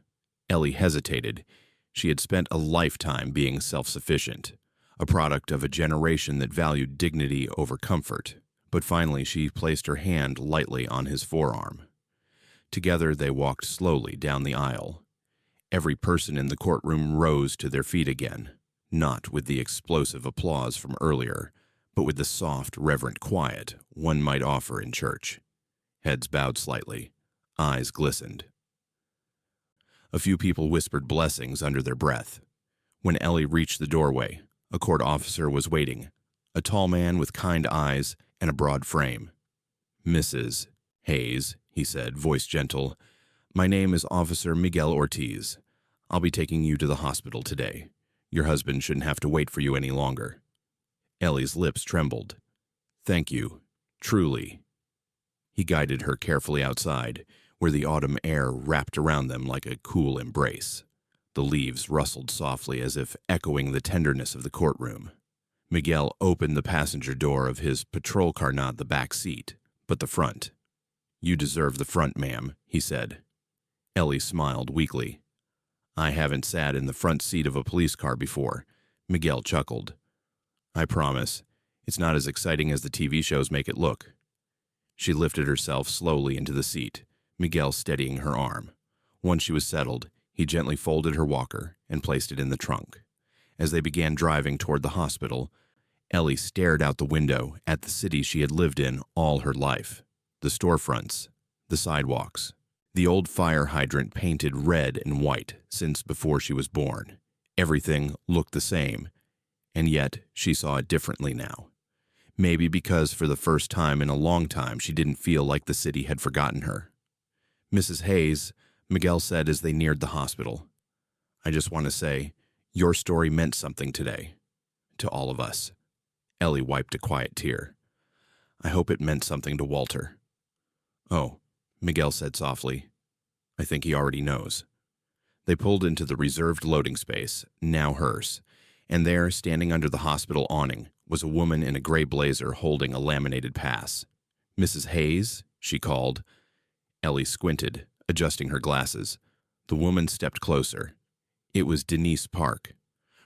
Ellie hesitated. She had spent a lifetime being self-sufficient, a product of a generation that valued dignity over comfort. But finally she placed her hand lightly on his forearm. Together they walked slowly down the aisle. Every person in the courtroom rose to their feet again, not with the explosive applause from earlier, but with the soft, reverent quiet one might offer in church. Heads bowed slightly, eyes glistened. A few people whispered blessings under their breath. When Ellie reached the doorway, a court officer was waiting, a tall man with kind eyes and a broad frame. Mrs. Hayes, he said, voice gentle, my name is Officer Miguel Ortiz. I'll be taking you to the hospital today. Your husband shouldn't have to wait for you any longer. Ellie's lips trembled. Thank you, truly. He guided her carefully outside, where the autumn air wrapped around them like a cool embrace. The leaves rustled softly as if echoing the tenderness of the courtroom. Miguel opened the passenger door of his patrol car, not the back seat, but the front. You deserve the front, ma'am, he said. Ellie smiled weakly. I haven't sat in the front seat of a police car before, Miguel chuckled. I promise, it's not as exciting as the TV shows make it look. She lifted herself slowly into the seat, Miguel steadying her arm. Once she was settled, he gently folded her walker and placed it in the trunk. As they began driving toward the hospital, Ellie stared out the window at the city she had lived in all her life. The storefronts, the sidewalks, the old fire hydrant painted red and white since before she was born. Everything looked the same, and yet she saw it differently now. Maybe because for the first time in a long time she didn't feel like the city had forgotten her. Mrs. Hayes, Miguel said as they neared the hospital, I just want to say, your story meant something today. To all of us. Ellie wiped a quiet tear. I hope it meant something to Walter. Oh, Miguel said softly. I think he already knows. They pulled into the reserved loading space, now hers, and there, standing under the hospital awning, was a woman in a gray blazer holding a laminated pass. Mrs. Hayes, she called. Ellie squinted, adjusting her glasses. The woman stepped closer. It was Denise Park.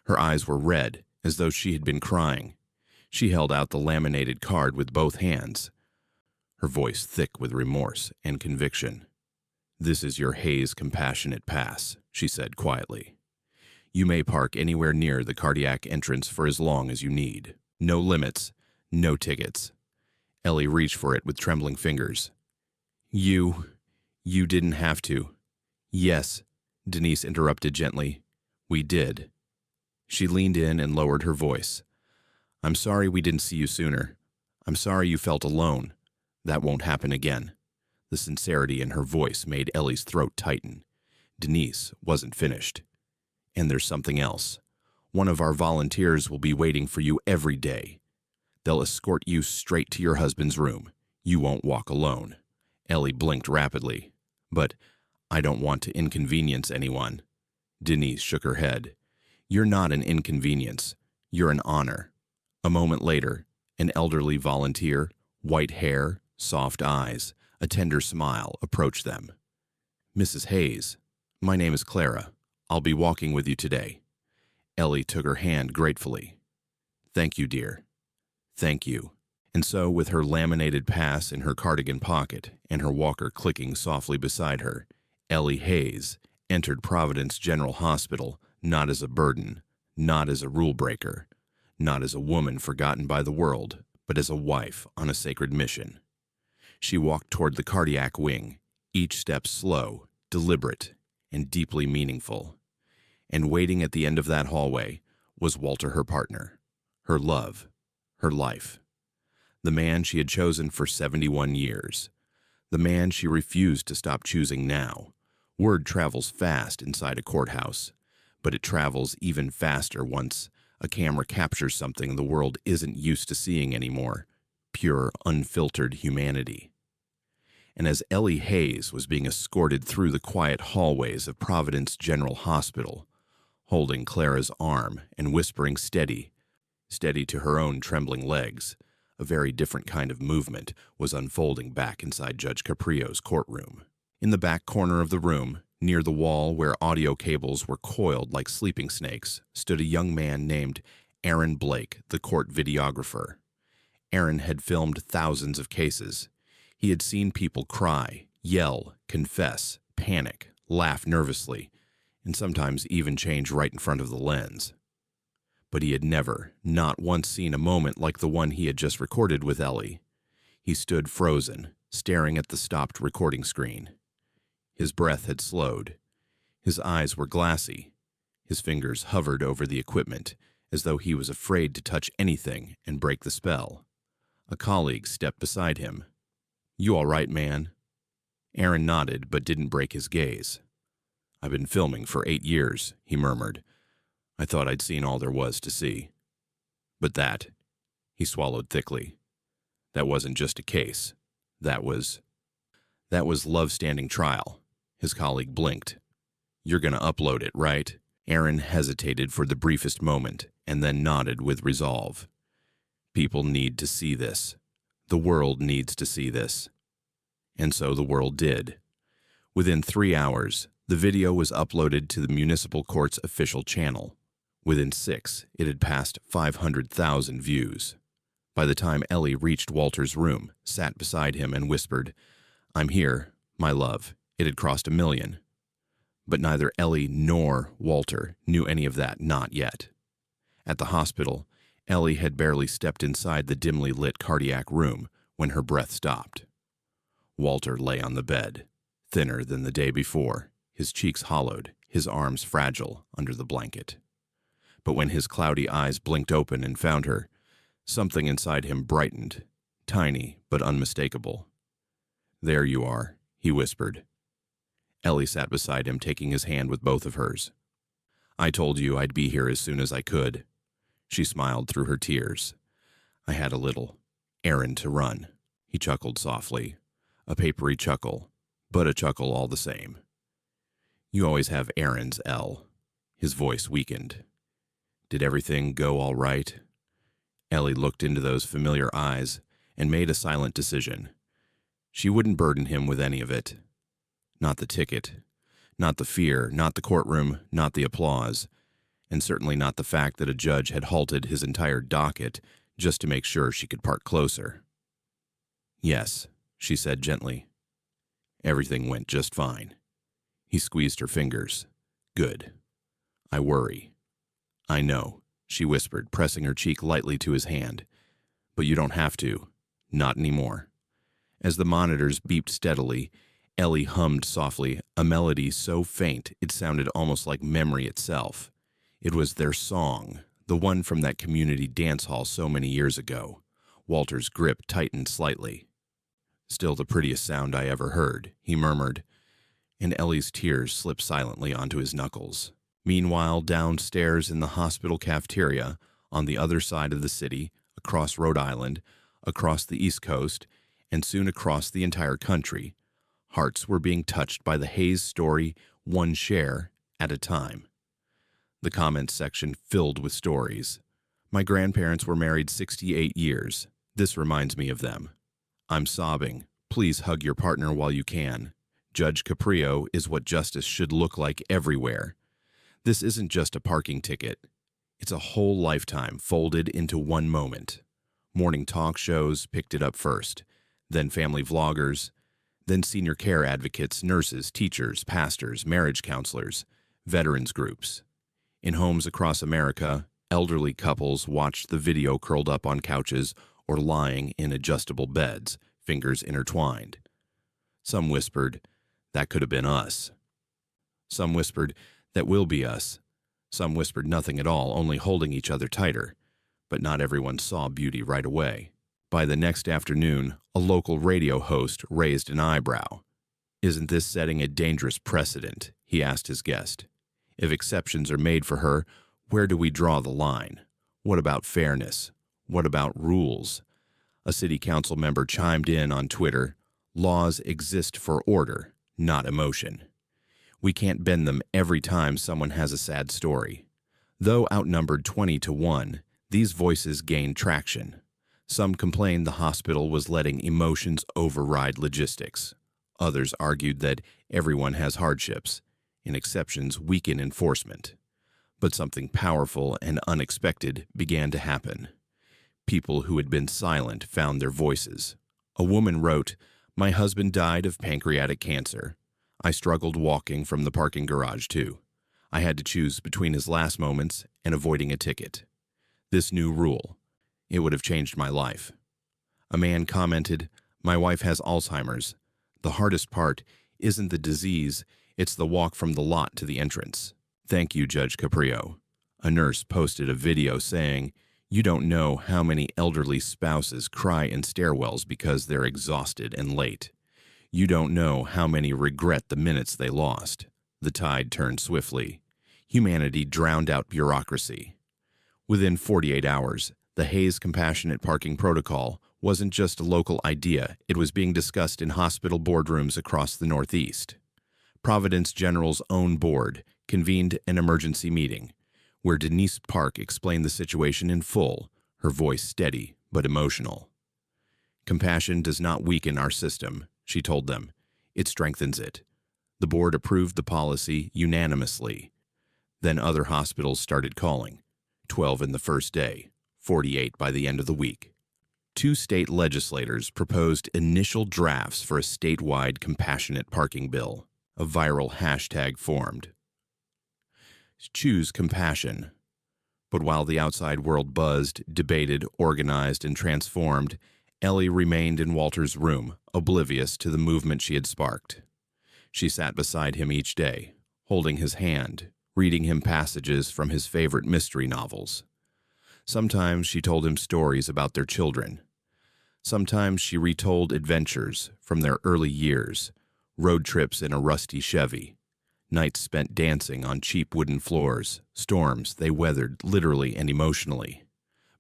Her eyes were red, as though she had been crying. She held out the laminated card with both hands, her voice thick with remorse and conviction. This is your Hayes Compassionate Pass, she said quietly. You may park anywhere near the cardiac entrance for as long as you need. No limits, no tickets. Ellie reached for it with trembling fingers. You didn't have to. Yes, Denise interrupted gently. We did. She leaned in and lowered her voice. I'm sorry we didn't see you sooner. I'm sorry you felt alone. That won't happen again. The sincerity in her voice made Ellie's throat tighten. Denise wasn't finished. And there's something else. One of our volunteers will be waiting for you every day. They'll escort you straight to your husband's room. You won't walk alone. Ellie blinked rapidly. But I don't want to inconvenience anyone. Denise shook her head. You're not an inconvenience. You're an honor. A moment later, an elderly volunteer, white hair, soft eyes, a tender smile, approached them. Mrs. Hayes, my name is Clara. I'll be walking with you today. Ellie took her hand gratefully. Thank you, dear. Thank you. And so, with her laminated pass in her cardigan pocket and her walker clicking softly beside her, Ellie Hayes entered Providence General Hospital not as a burden, not as a rule breaker, not as a woman forgotten by the world, but as a wife on a sacred mission. She walked toward the cardiac wing, each step slow, deliberate, and deeply meaningful. And waiting at the end of that hallway was Walter, her partner, her love, her life. The man she had chosen for 71 years. The man she refused to stop choosing now. Word travels fast inside a courthouse, but it travels even faster once a camera captures something the world isn't used to seeing anymore, pure, unfiltered humanity. And as Ellie Hayes was being escorted through the quiet hallways of Providence General Hospital, holding Clara's arm and whispering steady to her own trembling legs, a very different kind of movement was unfolding back inside Judge Caprio's courtroom. In the back corner of the room, near the wall where audio cables were coiled like sleeping snakes, stood a young man named Aaron Blake, the court videographer. Aaron had filmed thousands of cases. He had seen people cry, yell, confess, panic, laugh nervously, and sometimes even change right in front of the lens. But he had never, not once seen a moment like the one he had just recorded with Ellie. He stood frozen, staring at the stopped recording screen. His breath had slowed. His eyes were glassy. His fingers hovered over the equipment, as though he was afraid to touch anything and break the spell. A colleague stepped beside him. "You all right, man?" Aaron nodded, but didn't break his gaze. "I've been filming for 8 years," he murmured. "I thought I'd seen all there was to see. But that," he swallowed thickly, "that wasn't just a case. That was love standing trial." His colleague blinked. "You're gonna upload it, right?" Aaron hesitated for the briefest moment, and then nodded with resolve. "People need to see this. The world needs to see this." And so the world did. Within 3 hours, the video was uploaded to the municipal court's official channel. Within 6, it had passed 500,000 views. By the time Ellie reached Walter's room, sat beside him, and whispered, "I'm here, my love," it had crossed 1 million. But neither Ellie nor Walter knew any of that, not yet. At the hospital, Ellie had barely stepped inside the dimly lit cardiac room when her breath stopped. Walter lay on the bed, thinner than the day before, his cheeks hollowed, his arms fragile under the blanket. But when his cloudy eyes blinked open and found her, something inside him brightened, tiny but unmistakable. "There you are," he whispered. Ellie sat beside him, taking his hand with both of hers. "I told you I'd be here as soon as I could." She smiled through her tears. "I had a little errand to run." He chuckled softly, a papery chuckle, but a chuckle all the same. "You always have errands, Elle." His voice weakened. "Did everything go all right?" Ellie looked into those familiar eyes and made a silent decision. She wouldn't burden him with any of it. Not the ticket, not the fear, not the courtroom, not the applause, and certainly not the fact that a judge had halted his entire docket just to make sure she could park closer. "Yes," she said gently. "Everything went just fine." He squeezed her fingers. "Good. I worry." "I know," she whispered, pressing her cheek lightly to his hand. "But you don't have to. Not anymore." As the monitors beeped steadily, Ellie hummed softly, a melody so faint it sounded almost like memory itself. It was their song, the one from that community dance hall so many years ago. Walter's grip tightened slightly. "Still the prettiest sound I ever heard," he murmured, and Ellie's tears slipped silently onto his knuckles. Meanwhile, downstairs in the hospital cafeteria, on the other side of the city, across Rhode Island, across the East Coast, and soon across the entire country, hearts were being touched by the Hayes story, one share at a time. The comments section filled with stories. My grandparents were married 68 years. This reminds me of them. I'm sobbing. Please hug your partner while you can. Judge Caprio is what justice should look like everywhere. This isn't just a parking ticket. It's a whole lifetime folded into one moment. Morning talk shows picked it up first, then family vloggers, then senior care advocates, nurses, teachers, pastors, marriage counselors, veterans groups. In homes across America, elderly couples watched the video curled up on couches or lying in adjustable beds, fingers intertwined. Some whispered, "That could have been us." Some whispered, "That will be us." Some whispered nothing at all, only holding each other tighter. But not everyone saw beauty right away. By the next afternoon, a local radio host raised an eyebrow. "Isn't this setting a dangerous precedent?" he asked his guest. "If exceptions are made for her, where do we draw the line? What about fairness? What about rules?" A city council member chimed in on Twitter, "Laws exist for order, not emotion. We can't bend them every time someone has a sad story." Though outnumbered 20-1, these voices gained traction. Some complained the hospital was letting emotions override logistics. Others argued that everyone has hardships, and exceptions weaken enforcement. But something powerful and unexpected began to happen. People who had been silent found their voices. A woman wrote, "My husband died of pancreatic cancer. I struggled walking from the parking garage too. I had to choose between his last moments and avoiding a ticket. This new rule, it would have changed my life." A man commented, "My wife has Alzheimer's. The hardest part isn't the disease, it's the walk from the lot to the entrance. Thank you, Judge Caprio." A nurse posted a video saying, "You don't know how many elderly spouses cry in stairwells because they're exhausted and late. You don't know how many regret the minutes they lost." The tide turned swiftly. Humanity drowned out bureaucracy. Within 48 hours, the Hayes Compassionate Parking Protocol wasn't just a local idea, it was being discussed in hospital boardrooms across the Northeast. Providence General's own board convened an emergency meeting, where Denise Park explained the situation in full, her voice steady but emotional. "Compassion does not weaken our system," she told them. "It strengthens it." The board approved the policy unanimously. Then other hospitals started calling. 12 in the first day, 48 by the end of the week. 2 state legislators proposed initial drafts for a statewide compassionate parking bill. A viral hashtag formed. Choose compassion. But while the outside world buzzed, debated, organized, and transformed, Ellie remained in Walter's room, oblivious to the movement she had sparked. She sat beside him each day, holding his hand, reading him passages from his favorite mystery novels. Sometimes she told him stories about their children. Sometimes she retold adventures from their early years, road trips in a rusty Chevy, nights spent dancing on cheap wooden floors, storms they weathered literally and emotionally.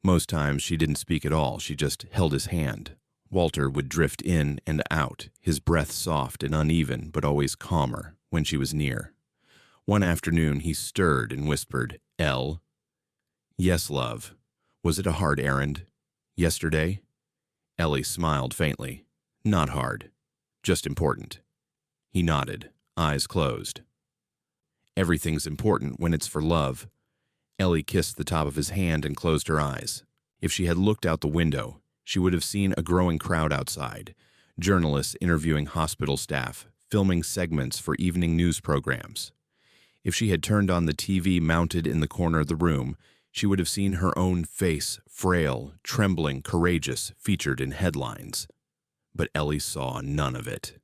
Most times she didn't speak at all, she just held his hand. Walter would drift in and out, his breath soft and uneven but always calmer when she was near. One afternoon he stirred and whispered, "Elle?" "Yes, love." "Was it a hard errand? Yesterday?" Ellie smiled faintly. "Not hard. Just important." He nodded, eyes closed. "Everything's important when it's for love." Ellie kissed the top of his hand and closed her eyes. If she had looked out the window, she would have seen a growing crowd outside, journalists interviewing hospital staff, filming segments for evening news programs. If she had turned on the TV mounted in the corner of the room, she would have seen her own face, frail, trembling, courageous, featured in headlines. But Ellie saw none of it,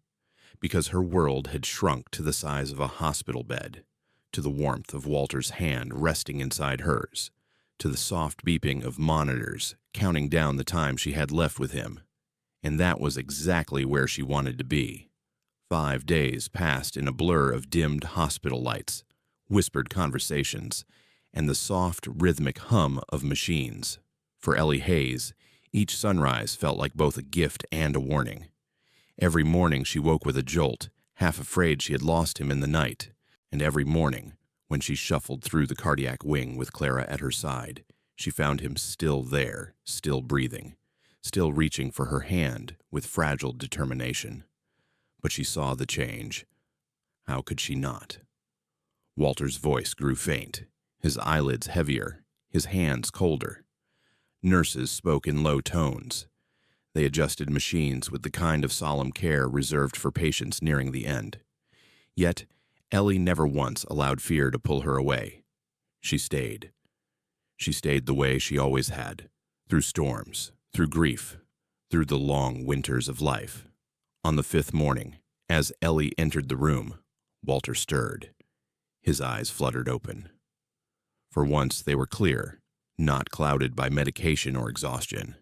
because her world had shrunk to the size of a hospital bed, to the warmth of Walter's hand resting inside hers, to the soft beeping of monitors counting down the time she had left with him. And that was exactly where she wanted to be. 5 days passed in a blur of dimmed hospital lights, whispered conversations, and the soft, rhythmic hum of machines. For Ellie Hayes, each sunrise felt like both a gift and a warning. Every morning she woke with a jolt, half afraid she had lost him in the night, and every morning, When she shuffled through the cardiac wing with Clara at her side, she found him still there, still breathing, still reaching for her hand with fragile determination. But she saw the change. How could she not? Walter's voice grew faint, his eyelids heavier, his hands colder. Nurses spoke in low tones. They adjusted machines with the kind of solemn care reserved for patients nearing the end. Yet, Ellie never once allowed fear to pull her away. She stayed. She stayed the way she always had, through storms, through grief, through the long winters of life. On the 5th morning, as Ellie entered the room, Walter stirred. His eyes fluttered open. For once they were clear, not clouded by medication or exhaustion.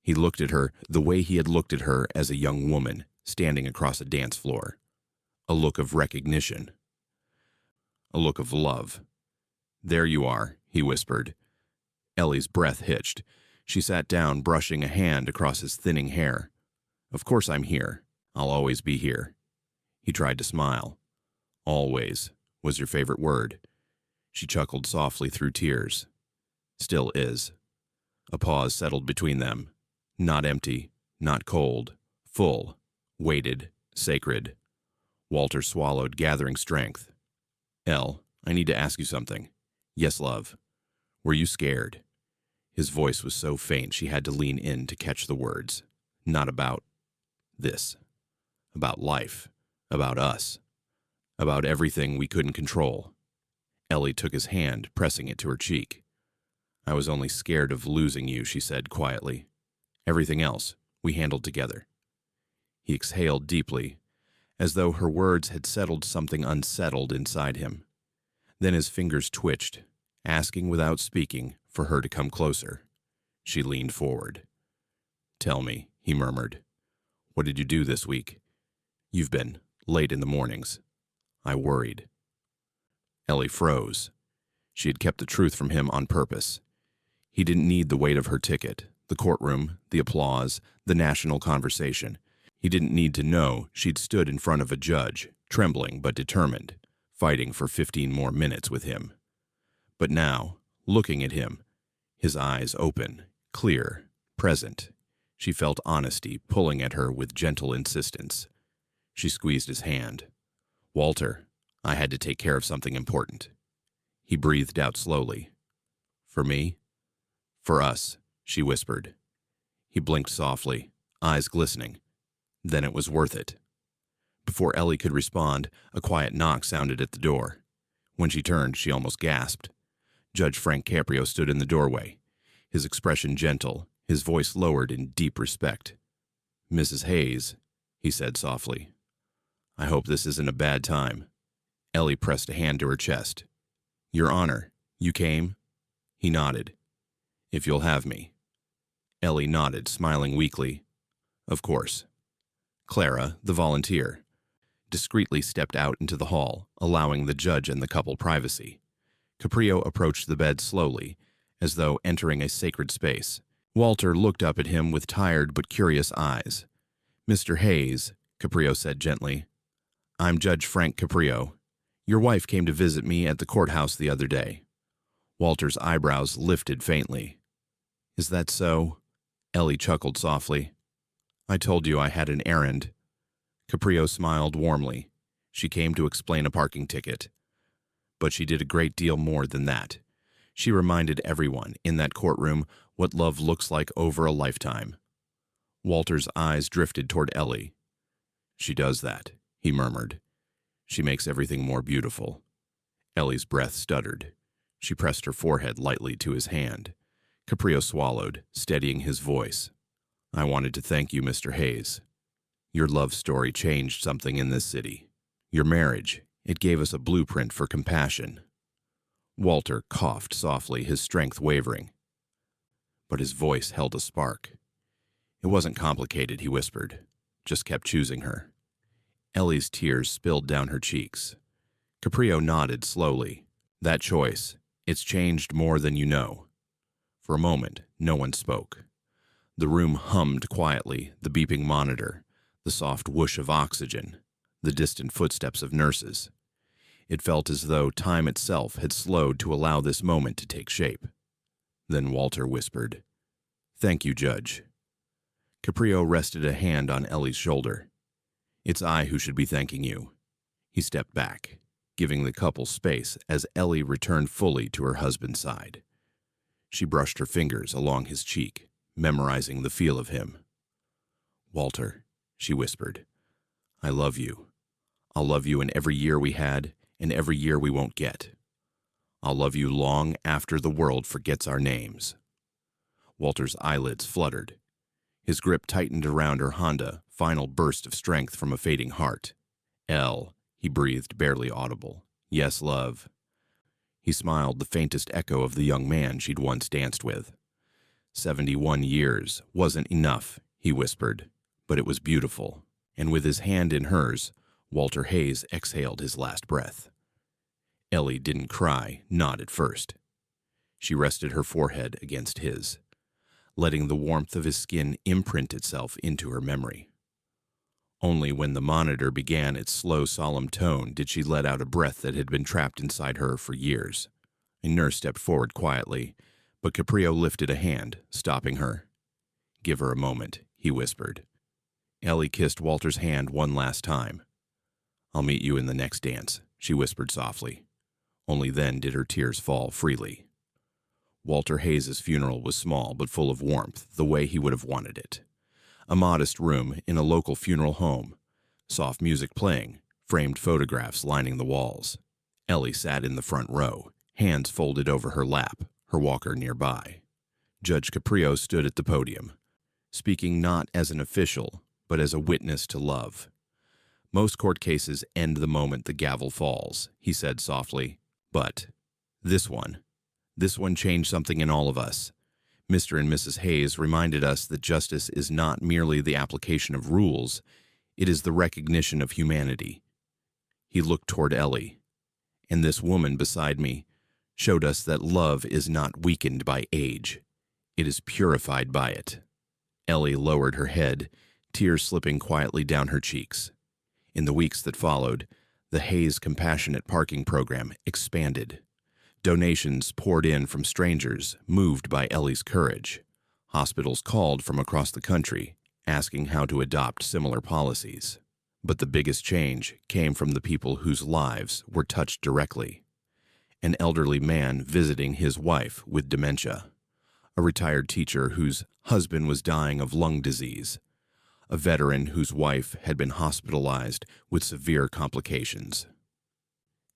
He looked at her the way he had looked at her as a young woman standing across a dance floor. A look of recognition. A look of love. "There you are," he whispered. Ellie's breath hitched. She sat down, brushing a hand across his thinning hair. "Of course I'm here. I'll always be here." He tried to smile. "Always was your favorite word." She chuckled softly through tears. "Still is." A pause settled between them. Not empty, not cold, full, weighted, sacred. Walter swallowed, gathering strength. "Elle, I need to ask you something." "Yes, love." "Were you scared?" His voice was so faint she had to lean in to catch the words. "Not about this. About life. About us. About everything we couldn't control." Ellie took his hand, pressing it to her cheek. "I was only scared of losing you," she said quietly. "Everything else we handled together." He exhaled deeply, as though her words had settled something unsettled inside him. Then his fingers twitched, asking without speaking for her to come closer. She leaned forward. "Tell me," he murmured. "What did you do this week? You've been late in the mornings. I worried." Ellie froze. She had kept the truth from him on purpose. He didn't need the weight of her ticket, the courtroom, the applause, the national conversation. He didn't need to know she'd stood in front of a judge, trembling but determined, fighting for 15 more minutes with him. But now, looking at him, his eyes open, clear, present, she felt honesty pulling at her with gentle insistence. She squeezed his hand. "Walter, I had to take care of something important." He breathed out slowly. "For me?" "For us," she whispered. He blinked softly, eyes glistening. Then it was worth it. Before Ellie could respond, a quiet knock sounded at the door. When she turned, she almost gasped. Judge Frank Caprio stood in the doorway, his expression gentle, his voice lowered in deep respect. "Mrs. Hayes," he said softly. "I hope this isn't a bad time." Ellie pressed a hand to her chest. "Your Honor, you came?" He nodded. "If you'll have me." Ellie nodded, smiling weakly. "Of course." Clara, the volunteer, discreetly stepped out into the hall, allowing the judge and the couple privacy. Caprio approached the bed slowly, as though entering a sacred space. Walter looked up at him with tired but curious eyes. "Mr. Hayes," Caprio said gently, "I'm Judge Frank Caprio. Your wife came to visit me at the courthouse the other day." Walter's eyebrows lifted faintly. "Is that so?" Ellie chuckled softly. "I told you I had an errand." Caprio smiled warmly. She came to explain a parking ticket. But she did a great deal more than that. She reminded everyone in that courtroom what love looks like over a lifetime. Walter's eyes drifted toward Ellie. "She does that," he murmured. "She makes everything more beautiful." Ellie's breath stuttered. She pressed her forehead lightly to his hand. Caprio swallowed, steadying his voice. "I wanted to thank you, Mr. Hayes. Your love story changed something in this city. Your marriage, it gave us a blueprint for compassion." Walter coughed softly, his strength wavering. But his voice held a spark. "It wasn't complicated," he whispered. "Just kept choosing her." Ellie's tears spilled down her cheeks. Caprio nodded slowly. "That choice, it's changed more than you know." For a moment, no one spoke. The room hummed quietly, the beeping monitor, the soft whoosh of oxygen, the distant footsteps of nurses. It felt as though time itself had slowed to allow this moment to take shape. Then Walter whispered, "Thank you, Judge." Caprio rested a hand on Ellie's shoulder. "It's I who should be thanking you." He stepped back, giving the couple space as Ellie returned fully to her husband's side. She brushed her fingers along his cheek, memorizing the feel of him. "Walter," she whispered, "I love you. I'll love you in every year we had and every year we won't get. I'll love you long after the world forgets our names." Walter's eyelids fluttered. His grip tightened around her Honda, final burst of strength from a fading heart. "Elle," he breathed, barely audible. "Yes, love." He smiled, the faintest echo of the young man she'd once danced with. 71 years wasn't enough, he whispered, but it was beautiful. And with his hand in hers, Walter Hayes exhaled his last breath. Ellie didn't cry, not at first. She rested her forehead against his, letting the warmth of his skin imprint itself into her memory. Only when the monitor began its slow, solemn tone did she let out a breath that had been trapped inside her for years. A nurse stepped forward quietly, but Caprio lifted a hand, stopping her. "Give her a moment," he whispered. Ellie kissed Walter's hand one last time. "I'll meet you in the next dance," she whispered softly. Only then did her tears fall freely. Walter Hayes' funeral was small but full of warmth, the way he would have wanted it. A modest room in a local funeral home, soft music playing, framed photographs lining the walls. Ellie sat in the front row, hands folded over her lap, her walker nearby. Judge Caprio stood at the podium, speaking not as an official, but as a witness to love. "Most court cases end the moment the gavel falls," he said softly, "but this one changed something in all of us. Mr. and Mrs. Hayes reminded us that justice is not merely the application of rules, it is the recognition of humanity." He looked toward Ellie, and this woman beside me showed us that love is not weakened by age, it is purified by it. Ellie lowered her head, tears slipping quietly down her cheeks. In the weeks that followed, the Hayes Compassionate Parking Program expanded. Donations poured in from strangers, moved by Ellie's courage. Hospitals called from across the country, asking how to adopt similar policies. But the biggest change came from the people whose lives were touched directly. An elderly man visiting his wife with dementia. A retired teacher whose husband was dying of lung disease. A veteran whose wife had been hospitalized with severe complications.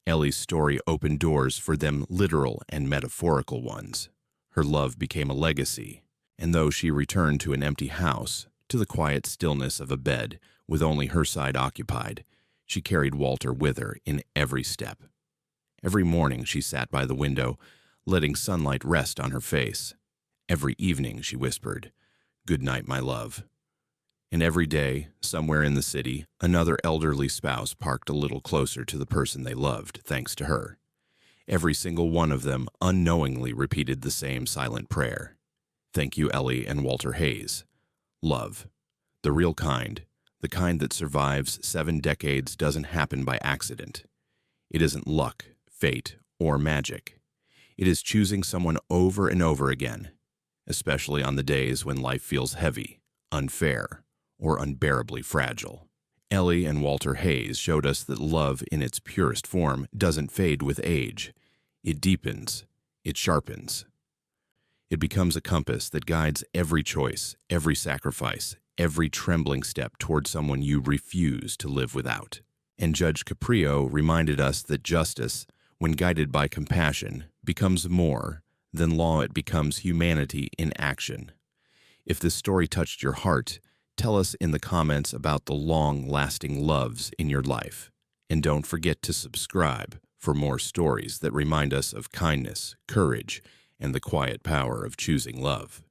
Ellie's story opened doors for them, literal and metaphorical ones. Her love became a legacy, and though she returned to an empty house, to the quiet stillness of a bed with only her side occupied, she carried Walter with her in every step. Every morning she sat by the window, letting sunlight rest on her face. Every evening she whispered, "Good night, my love." And every day, somewhere in the city, another elderly spouse parked a little closer to the person they loved, thanks to her. Every single one of them unknowingly repeated the same silent prayer. "Thank you, Ellie and Walter Hayes. Love. The real kind, the kind that survives 7 decades, doesn't happen by accident. It isn't luck, fate, or magic. It is choosing someone over and over again, especially on the days when life feels heavy, unfair, or unbearably fragile." Ellie and Walter Hayes showed us that love in its purest form doesn't fade with age. It deepens, it sharpens. It becomes a compass that guides every choice, every sacrifice, every trembling step toward someone you refuse to live without. And Judge Caprio reminded us that justice, when guided by compassion, becomes more than law. It becomes humanity in action. If this story touched your heart, tell us in the comments about the long-lasting loves in your life. And don't forget to subscribe for more stories that remind us of kindness, courage, and the quiet power of choosing love.